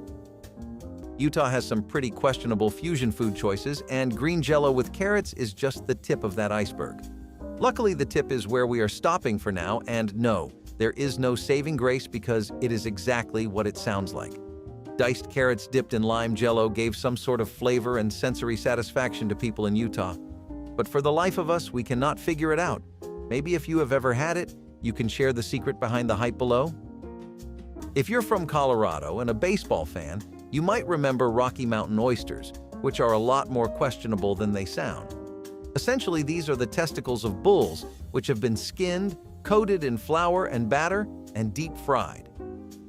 Utah has some pretty questionable fusion food choices, and green Jell-O with carrots is just the tip of that iceberg. Luckily, the tip is where we are stopping for now, and no, there is no saving grace because it is exactly what it sounds like. Diced carrots dipped in lime Jell-O gave some sort of flavor and sensory satisfaction to people in Utah. But for the life of us, we cannot figure it out. Maybe if you have ever had it, you can share the secret behind the hype below. If you're from Colorado and a baseball fan, you might remember Rocky Mountain oysters, which are a lot more questionable than they sound. Essentially, these are the testicles of bulls, which have been skinned, coated in flour and batter, and deep fried.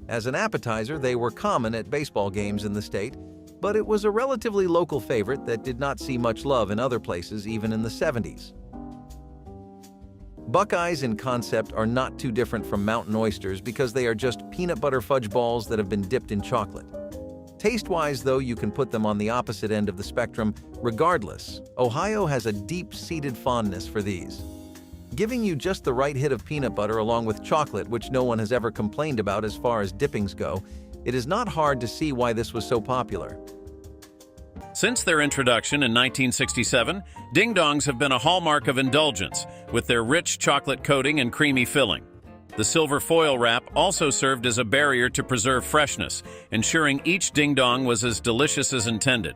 As an appetizer, they were common at baseball games in the state, but it was a relatively local favorite that did not see much love in other places even in the 70s. Buckeyes in concept are not too different from mountain oysters because they are just peanut butter fudge balls that have been dipped in chocolate. Taste-wise, though, you can put them on the opposite end of the spectrum. Regardless, Ohio has a deep-seated fondness for these. Giving you just the right hit of peanut butter along with chocolate, which no one has ever complained about as far as dippings go, it is not hard to see why this was so popular. Since their introduction in 1967, ding-dongs have been a hallmark of indulgence, with their rich chocolate coating and creamy filling. The silver foil wrap also served as a barrier to preserve freshness, ensuring each ding-dong was as delicious as intended.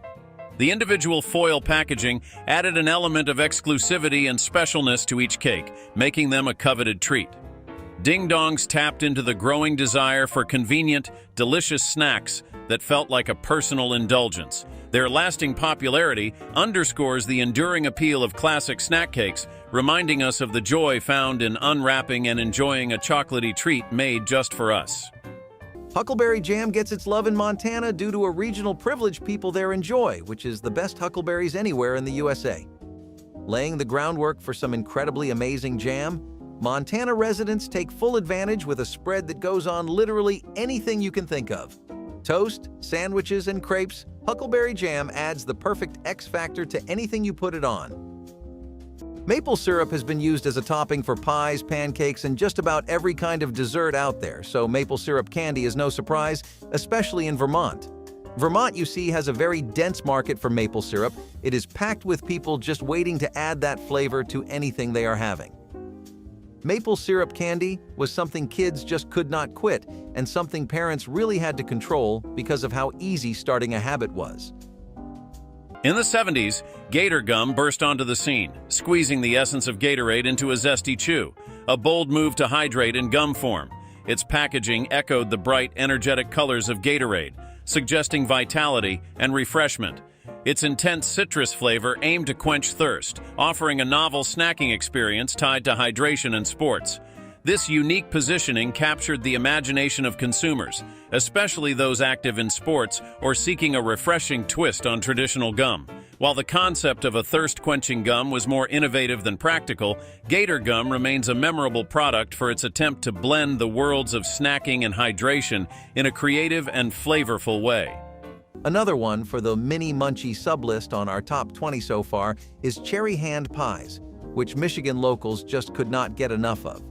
The individual foil packaging added an element of exclusivity and specialness to each cake, making them a coveted treat. Ding-dongs tapped into the growing desire for convenient, delicious snacks that felt like a personal indulgence. Their lasting popularity underscores the enduring appeal of classic snack cakes, reminding us of the joy found in unwrapping and enjoying a chocolatey treat made just for us. Huckleberry jam gets its love in Montana due to a regional privilege people there enjoy, which is the best huckleberries anywhere in the USA. Laying the groundwork for some incredibly amazing jam, Montana residents take full advantage with a spread that goes on literally anything you can think of. Toast, sandwiches, and crepes, huckleberry jam adds the perfect X factor to anything you put it on. Maple syrup has been used as a topping for pies, pancakes, and just about every kind of dessert out there, so maple syrup candy is no surprise, especially in Vermont. Vermont, you see, has a very dense market for maple syrup. It is packed with people just waiting to add that flavor to anything they are having. Maple syrup candy was something kids just could not quit, and something parents really had to control because of how easy starting a habit was. In the 70s, Gator Gum burst onto the scene, squeezing the essence of Gatorade into a zesty chew, a bold move to hydrate in gum form. Its packaging echoed the bright, energetic colors of Gatorade, suggesting vitality and refreshment. Its intense citrus flavor aimed to quench thirst, offering a novel snacking experience tied to hydration and sports. This unique positioning captured the imagination of consumers, especially those active in sports or seeking a refreshing twist on traditional gum. While the concept of a thirst-quenching gum was more innovative than practical, Gator Gum remains a memorable product for its attempt to blend the worlds of snacking and hydration in a creative and flavorful way. Another one for the mini munchie sublist on our top 20 so far is cherry hand pies, which Michigan locals just could not get enough of.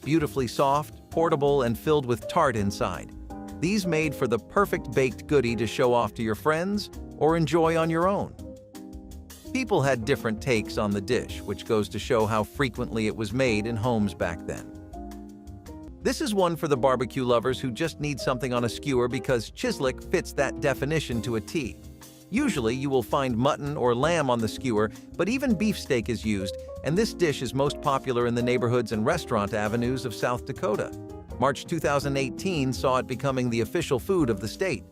Beautifully soft, portable, and filled with tart inside. These made for the perfect baked goodie to show off to your friends or enjoy on your own. People had different takes on the dish, which goes to show how frequently it was made in homes back then. This is one for the barbecue lovers who just need something on a skewer because chislic fits that definition to a T. Usually, you will find mutton or lamb on the skewer, but even beefsteak is used, and this dish is most popular in the neighborhoods and restaurant avenues of South Dakota. March 2018 saw it becoming the official food of the state.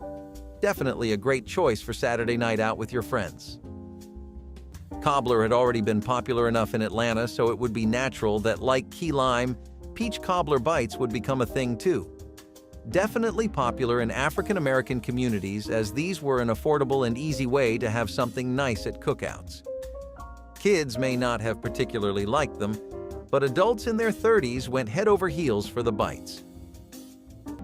Definitely a great choice for Saturday night out with your friends. Cobbler had already been popular enough in Atlanta, so it would be natural that, like key lime, peach cobbler bites would become a thing too. Definitely popular in African American communities, as these were an affordable and easy way to have something nice at cookouts. Kids may not have particularly liked them, but adults in their 30s went head over heels for the bites.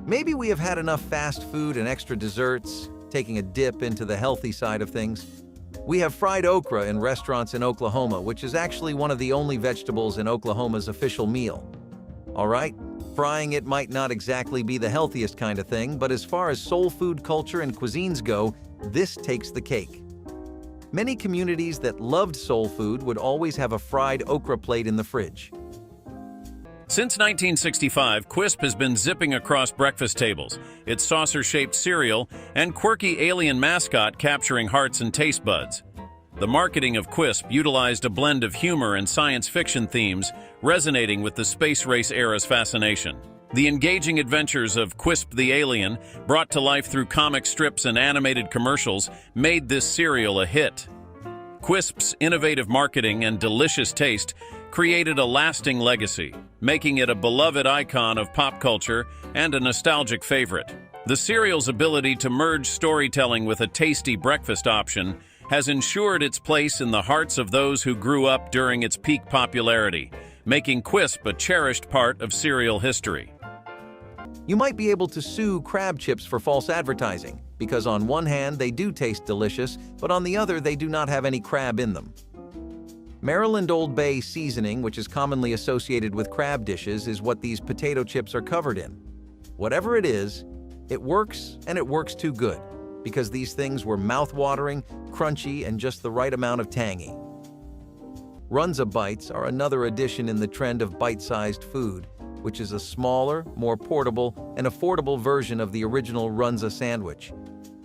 Maybe we have had enough fast food and extra desserts, taking a dip into the healthy side of things. We have fried okra in restaurants in Oklahoma, which is actually one of the only vegetables in Oklahoma's official meal. All right, frying it might not exactly be the healthiest kind of thing, but as far as soul food culture and cuisines go, this takes the cake. Many communities that loved soul food would always have a fried okra plate in the fridge. Since 1965, Quisp has been zipping across breakfast tables, its saucer-shaped cereal and quirky alien mascot capturing hearts and taste buds. The marketing of Quisp utilized a blend of humor and science fiction themes, resonating with the space race era's fascination. The engaging adventures of Quisp the Alien, brought to life through comic strips and animated commercials, made this cereal a hit. Quisp's innovative marketing and delicious taste created a lasting legacy, making it a beloved icon of pop culture and a nostalgic favorite. The cereal's ability to merge storytelling with a tasty breakfast option has ensured its place in the hearts of those who grew up during its peak popularity, making Quisp a cherished part of cereal history. You might be able to sue crab chips for false advertising, because on one hand they do taste delicious, but on the other they do not have any crab in them. Maryland Old Bay seasoning, which is commonly associated with crab dishes, is what these potato chips are covered in. Whatever it is, it works, and it works too good, because these things were mouth-watering, crunchy, and just the right amount of tangy. Runza Bites are another addition in the trend of bite-sized food, which is a smaller, more portable, and affordable version of the original Runza sandwich.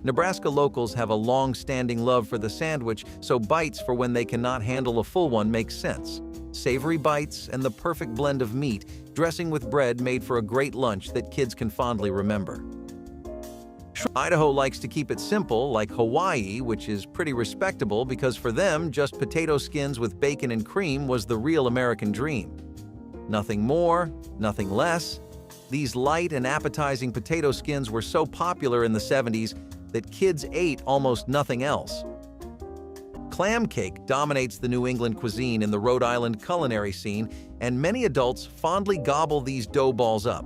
Nebraska locals have a long-standing love for the sandwich, so bites for when they cannot handle a full one makes sense. Savory bites and the perfect blend of meat, dressing with bread made for a great lunch that kids can fondly remember. Idaho likes to keep it simple, like Hawaii, which is pretty respectable because for them, just potato skins with bacon and cream was the real American dream. Nothing more, nothing less. These light and appetizing potato skins were so popular in the 70s that kids ate almost nothing else. Clam cake dominates the New England cuisine in the Rhode Island culinary scene, and many adults fondly gobble these dough balls up.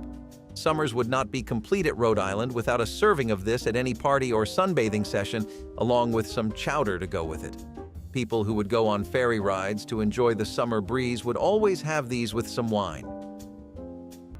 Summers would not be complete at Rhode Island without a serving of this at any party or sunbathing session, along with some chowder to go with it. People who would go on ferry rides to enjoy the summer breeze would always have these with some wine.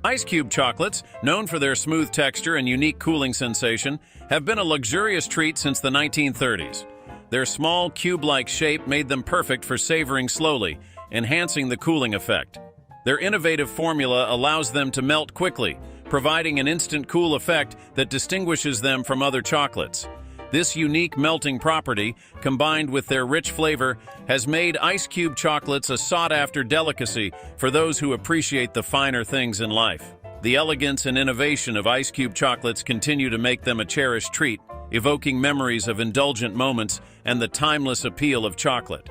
Ice Cube chocolates, known for their smooth texture and unique cooling sensation, have been a luxurious treat since the 1930s. Their small, cube-like shape made them perfect for savoring slowly, enhancing the cooling effect. Their innovative formula allows them to melt quickly, providing an instant cool effect that distinguishes them from other chocolates. This unique melting property, combined with their rich flavor, has made Ice Cube chocolates a sought-after delicacy for those who appreciate the finer things in life. The elegance and innovation of Ice Cube chocolates continue to make them a cherished treat, evoking memories of indulgent moments and the timeless appeal of chocolate.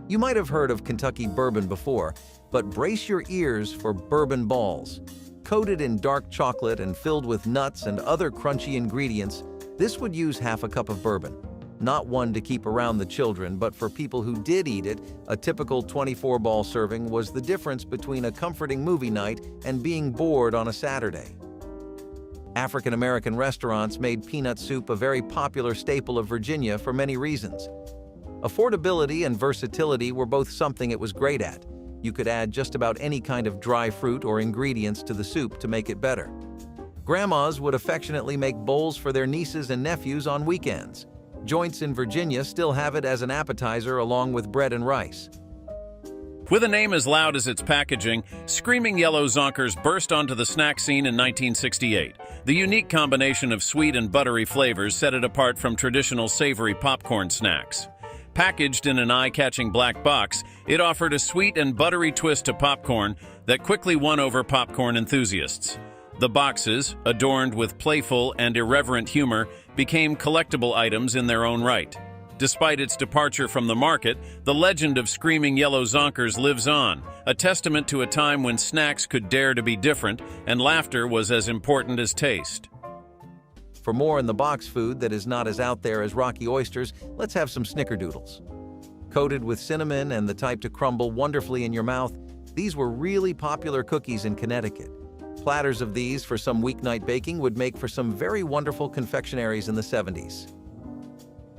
You might have heard of Kentucky bourbon before, but brace your ears for bourbon balls. Coated in dark chocolate and filled with nuts and other crunchy ingredients, this would use half a cup of bourbon. Not one to keep around the children, but for people who did eat it, a typical 24-ball serving was the difference between a comforting movie night and being bored on a Saturday. African American restaurants made peanut soup a very popular staple of Virginia for many reasons. Affordability and versatility were both something it was great at. You could add just about any kind of dry fruit or ingredients to the soup to make it better. Grandmas would affectionately make bowls for their nieces and nephews on weekends. Joints in Virginia still have it as an appetizer along with bread and rice. With a name as loud as its packaging, Screaming Yellow Zonkers burst onto the snack scene in 1968. The unique combination of sweet and buttery flavors set it apart from traditional savory popcorn snacks. Packaged in an eye-catching black box, it offered a sweet and buttery twist to popcorn that quickly won over popcorn enthusiasts. The boxes, adorned with playful and irreverent humor, became collectible items in their own right. Despite its departure from the market, the legend of Screaming Yellow Zonkers lives on, a testament to a time when snacks could dare to be different and laughter was as important as taste. For more in the box food that is not as out there as Rocky Oysters, let's have some snickerdoodles. Coated with cinnamon and the type to crumble wonderfully in your mouth, these were really popular cookies in Connecticut. Platters of these for some weeknight baking would make for some very wonderful confectionaries in the 70s.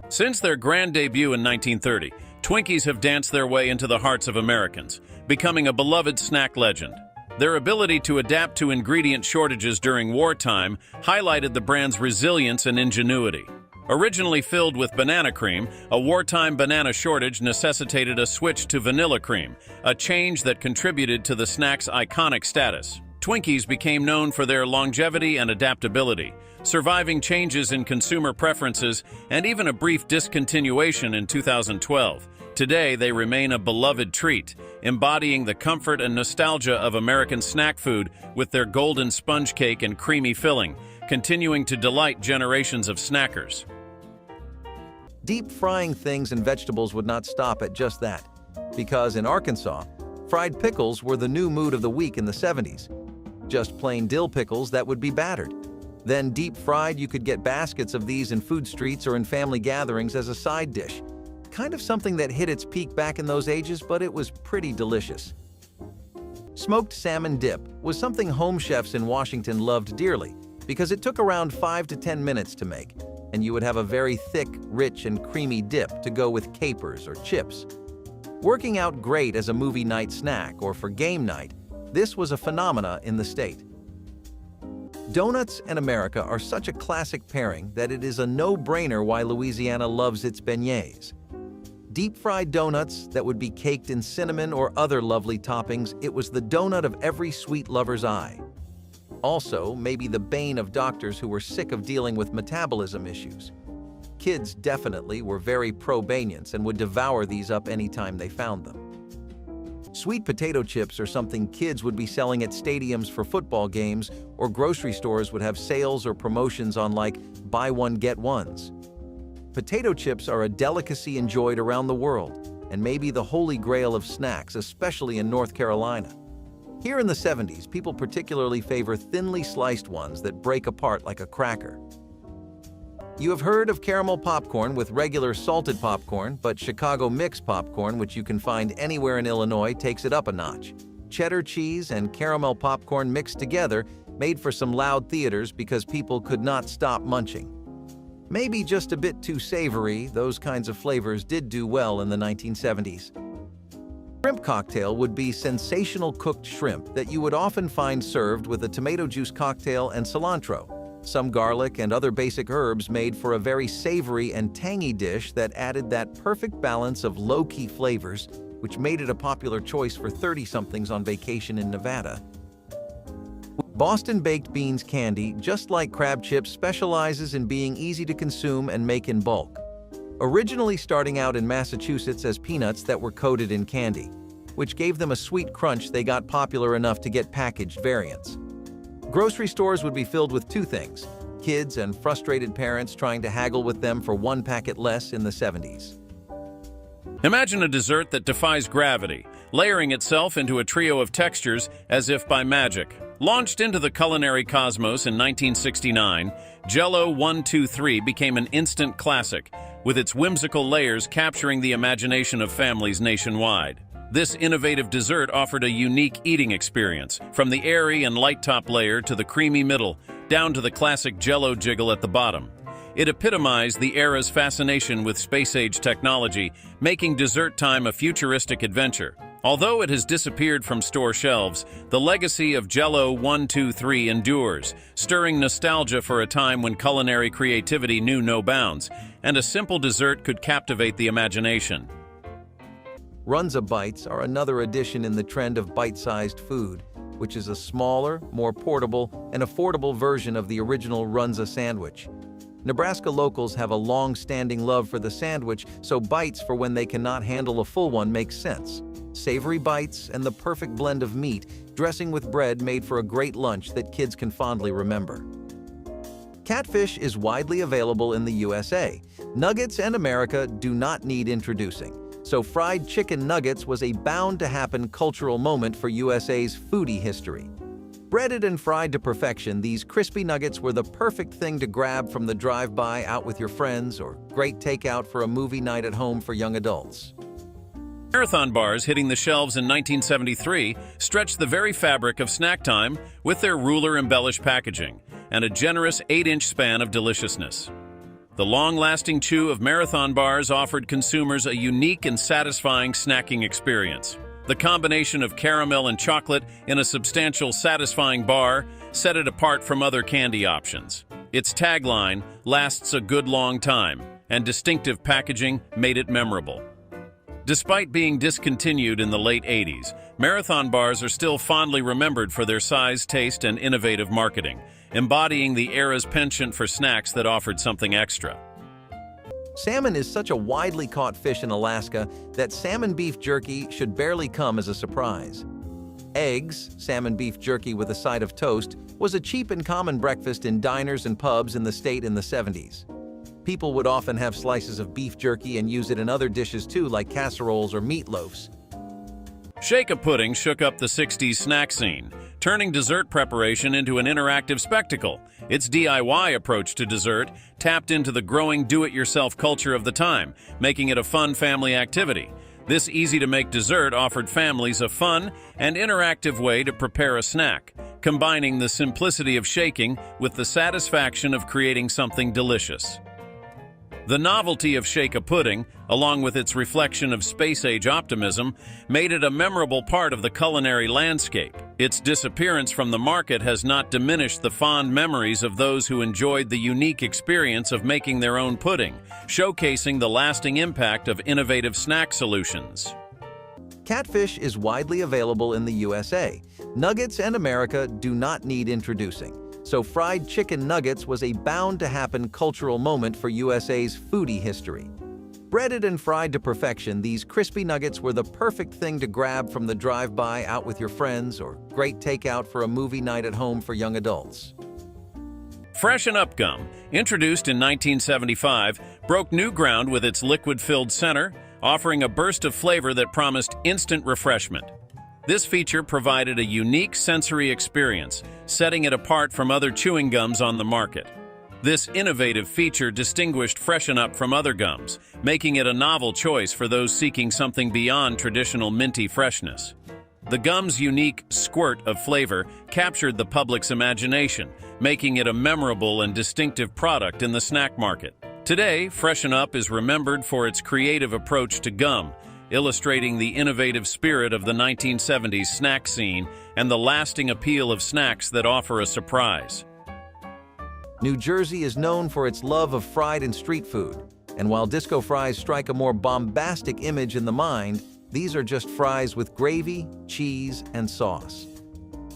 Since their grand debut in 1930, Twinkies have danced their way into the hearts of Americans, becoming a beloved snack legend. Their ability to adapt to ingredient shortages during wartime highlighted the brand's resilience and ingenuity. Originally filled with banana cream, a wartime banana shortage necessitated a switch to vanilla cream, a change that contributed to the snack's iconic status. Twinkies became known for their longevity and adaptability, surviving changes in consumer preferences and even a brief discontinuation in 2012. Today, they remain a beloved treat, embodying the comfort and nostalgia of American snack food with their golden sponge cake and creamy filling, continuing to delight generations of snackers. Deep frying things and vegetables would not stop at just that, because in Arkansas, fried pickles were the new mood of the week in the 70s. Just plain dill pickles that would be battered. Then deep fried, you could get baskets of these in food streets or in family gatherings as a side dish. Kind of something that hit its peak back in those ages, but it was pretty delicious. Smoked salmon dip was something home chefs in Washington loved dearly because it took around 5 to 10 minutes to make, and you would have a very thick, rich, and creamy dip to go with capers or chips. Working out great as a movie night snack or for game night, this was a phenomena in the state. Donuts and America are such a classic pairing that it is a no-brainer why Louisiana loves its beignets. Deep-fried donuts that would be caked in cinnamon or other lovely toppings, it was the donut of every sweet lover's eye. Also, maybe the bane of doctors who were sick of dealing with metabolism issues. Kids definitely were very pro-beignets and would devour these up anytime they found them. Sweet potato chips are something kids would be selling at stadiums for football games, or grocery stores would have sales or promotions on like buy one get ones. Potato chips are a delicacy enjoyed around the world, and maybe the holy grail of snacks, especially in North Carolina. Here in the 70s, people particularly favor thinly sliced ones that break apart like a cracker. You have heard of caramel popcorn with regular salted popcorn, but Chicago mixed popcorn, which you can find anywhere in Illinois, takes it up a notch. Cheddar cheese and caramel popcorn mixed together made for some loud theaters because people could not stop munching. Maybe just a bit too savory, those kinds of flavors did do well in the 1970s. Shrimp cocktail would be sensational cooked shrimp that you would often find served with a tomato juice cocktail and cilantro. Some garlic and other basic herbs made for a very savory and tangy dish that added that perfect balance of low-key flavors, which made it a popular choice for 30-somethings on vacation in Nevada. Boston Baked Beans candy, just like crab chips, specializes in being easy to consume and make in bulk. Originally starting out in Massachusetts as peanuts that were coated in candy, which gave them a sweet crunch, they got popular enough to get packaged variants. Grocery stores would be filled with two things: kids and frustrated parents trying to haggle with them for one packet less in the 70s. Imagine a dessert that defies gravity, layering itself into a trio of textures as if by magic. Launched into the culinary cosmos in 1969, Jell-O 1-2-3 became an instant classic, with its whimsical layers capturing the imagination of families nationwide. This innovative dessert offered a unique eating experience, from the airy and light top layer to the creamy middle, down to the classic Jell-O jiggle at the bottom. It epitomized the era's fascination with space-age technology, making dessert time a futuristic adventure. Although it has disappeared from store shelves, the legacy of Jell-O 1, 2, 3 endures, stirring nostalgia for a time when culinary creativity knew no bounds, and a simple dessert could captivate the imagination. Runza Bites are another addition in the trend of bite-sized food, which is a smaller, more portable, and affordable version of the original Runza sandwich. Nebraska locals have a long-standing love for the sandwich, so bites for when they cannot handle a full one makes sense. Savory bites and the perfect blend of meat, dressing with bread made for a great lunch that kids can fondly remember. Catfish is widely available in the USA. Nuggets and America do not need introducing. So fried chicken nuggets was a bound-to-happen cultural moment for USA's foodie history. Breaded and fried to perfection, these crispy nuggets were the perfect thing to grab from the drive-by out with your friends or great takeout for a movie night at home for young adults. Marathon bars hitting the shelves in 1973 stretched the very fabric of snack time with their ruler-embellished packaging and a generous 8-inch span of deliciousness. The long-lasting chew of Marathon bars offered consumers a unique and satisfying snacking experience. The combination of caramel and chocolate in a substantial, satisfying bar set it apart from other candy options. Its tagline, "Lasts a good long time," and distinctive packaging made it memorable. Despite being discontinued in the late 80s, Marathon bars are still fondly remembered for their size, taste, and innovative marketing, embodying the era's penchant for snacks that offered something extra. Salmon is such a widely caught fish in Alaska that salmon beef jerky should barely come as a surprise. Eggs, salmon beef jerky with a side of toast, was a cheap and common breakfast in diners and pubs in the state in the 70s. People would often have slices of beef jerky and use it in other dishes too, like casseroles or meatloafs. Shake-a-pudding shook up the 60s snack scene, turning dessert preparation into an interactive spectacle. Its DIY approach to dessert tapped into the growing do-it-yourself culture of the time, making it a fun family activity. This easy-to-make dessert offered families a fun and interactive way to prepare a snack, combining the simplicity of shaking with the satisfaction of creating something delicious. The novelty of Shake-a-Pudding, along with its reflection of space-age optimism, made it a memorable part of the culinary landscape. Its disappearance from the market has not diminished the fond memories of those who enjoyed the unique experience of making their own pudding, showcasing the lasting impact of innovative snack solutions. Catfish is widely available in the USA. Nuggets and America do not need introducing. So fried chicken nuggets was a bound-to-happen cultural moment for USA's foodie history. Breaded and fried to perfection, these crispy nuggets were the perfect thing to grab from the drive-by out with your friends or great takeout for a movie night at home for young adults. Freshen Up Gum, introduced in 1975, broke new ground with its liquid-filled center, offering a burst of flavor that promised instant refreshment. This feature provided a unique sensory experience, setting it apart from other chewing gums on the market. This innovative feature distinguished Freshen Up from other gums, making it a novel choice for those seeking something beyond traditional minty freshness. The gum's unique squirt of flavor captured the public's imagination, making it a memorable and distinctive product in the snack market. Today, Freshen Up is remembered for its creative approach to gum, illustrating the innovative spirit of the 1970s snack scene and the lasting appeal of snacks that offer a surprise. New Jersey is known for its love of fried and street food, and while disco fries strike a more bombastic image in the mind, these are just fries with gravy, cheese, and sauce.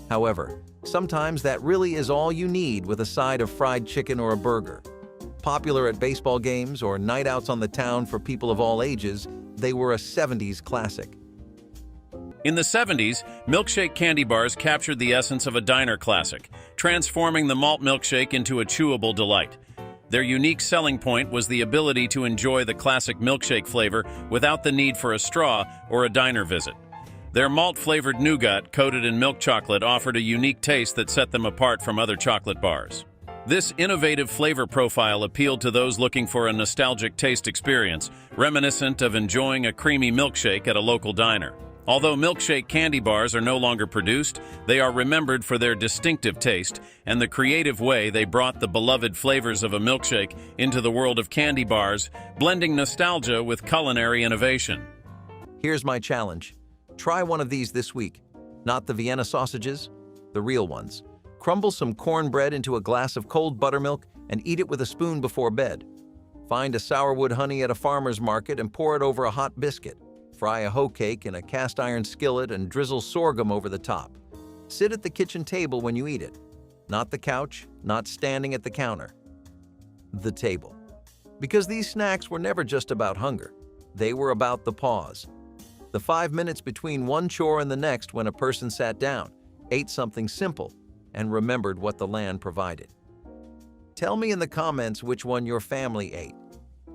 However, sometimes that really is all you need with a side of fried chicken or a burger. Popular at baseball games or night outs on the town for people of all ages, they were a 70s classic. In the 70s, milkshake candy bars captured the essence of a diner classic, transforming the malt milkshake into a chewable delight. Their unique selling point was the ability to enjoy the classic milkshake flavor without the need for a straw or a diner visit. Their malt-flavored nougat, coated in milk chocolate, offered a unique taste that set them apart from other chocolate bars. This innovative flavor profile appealed to those looking for a nostalgic taste experience, reminiscent of enjoying a creamy milkshake at a local diner. Although milkshake candy bars are no longer produced, they are remembered for their distinctive taste and the creative way they brought the beloved flavors of a milkshake into the world of candy bars, blending nostalgia with culinary innovation. Here's my challenge. Try one of these this week. Not the Vienna sausages, the real ones. Crumble some cornbread into a glass of cold buttermilk and eat it with a spoon before bed. Find a sourwood honey at a farmer's market and pour it over a hot biscuit. Fry a hoe cake in a cast iron skillet and drizzle sorghum over the top. Sit at the kitchen table when you eat it. Not the couch, not standing at the counter. The table. Because these snacks were never just about hunger. They were about the pause. The 5 minutes between one chore and the next when a person sat down, ate something simple, and remembered what the land provided. Tell me in the comments which one your family ate.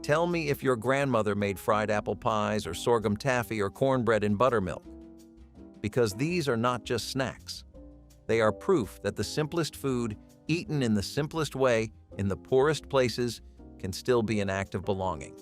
Tell me if your grandmother made fried apple pies or sorghum taffy or cornbread in buttermilk. Because these are not just snacks. They are proof that the simplest food, eaten in the simplest way, in the poorest places, can still be an act of belonging.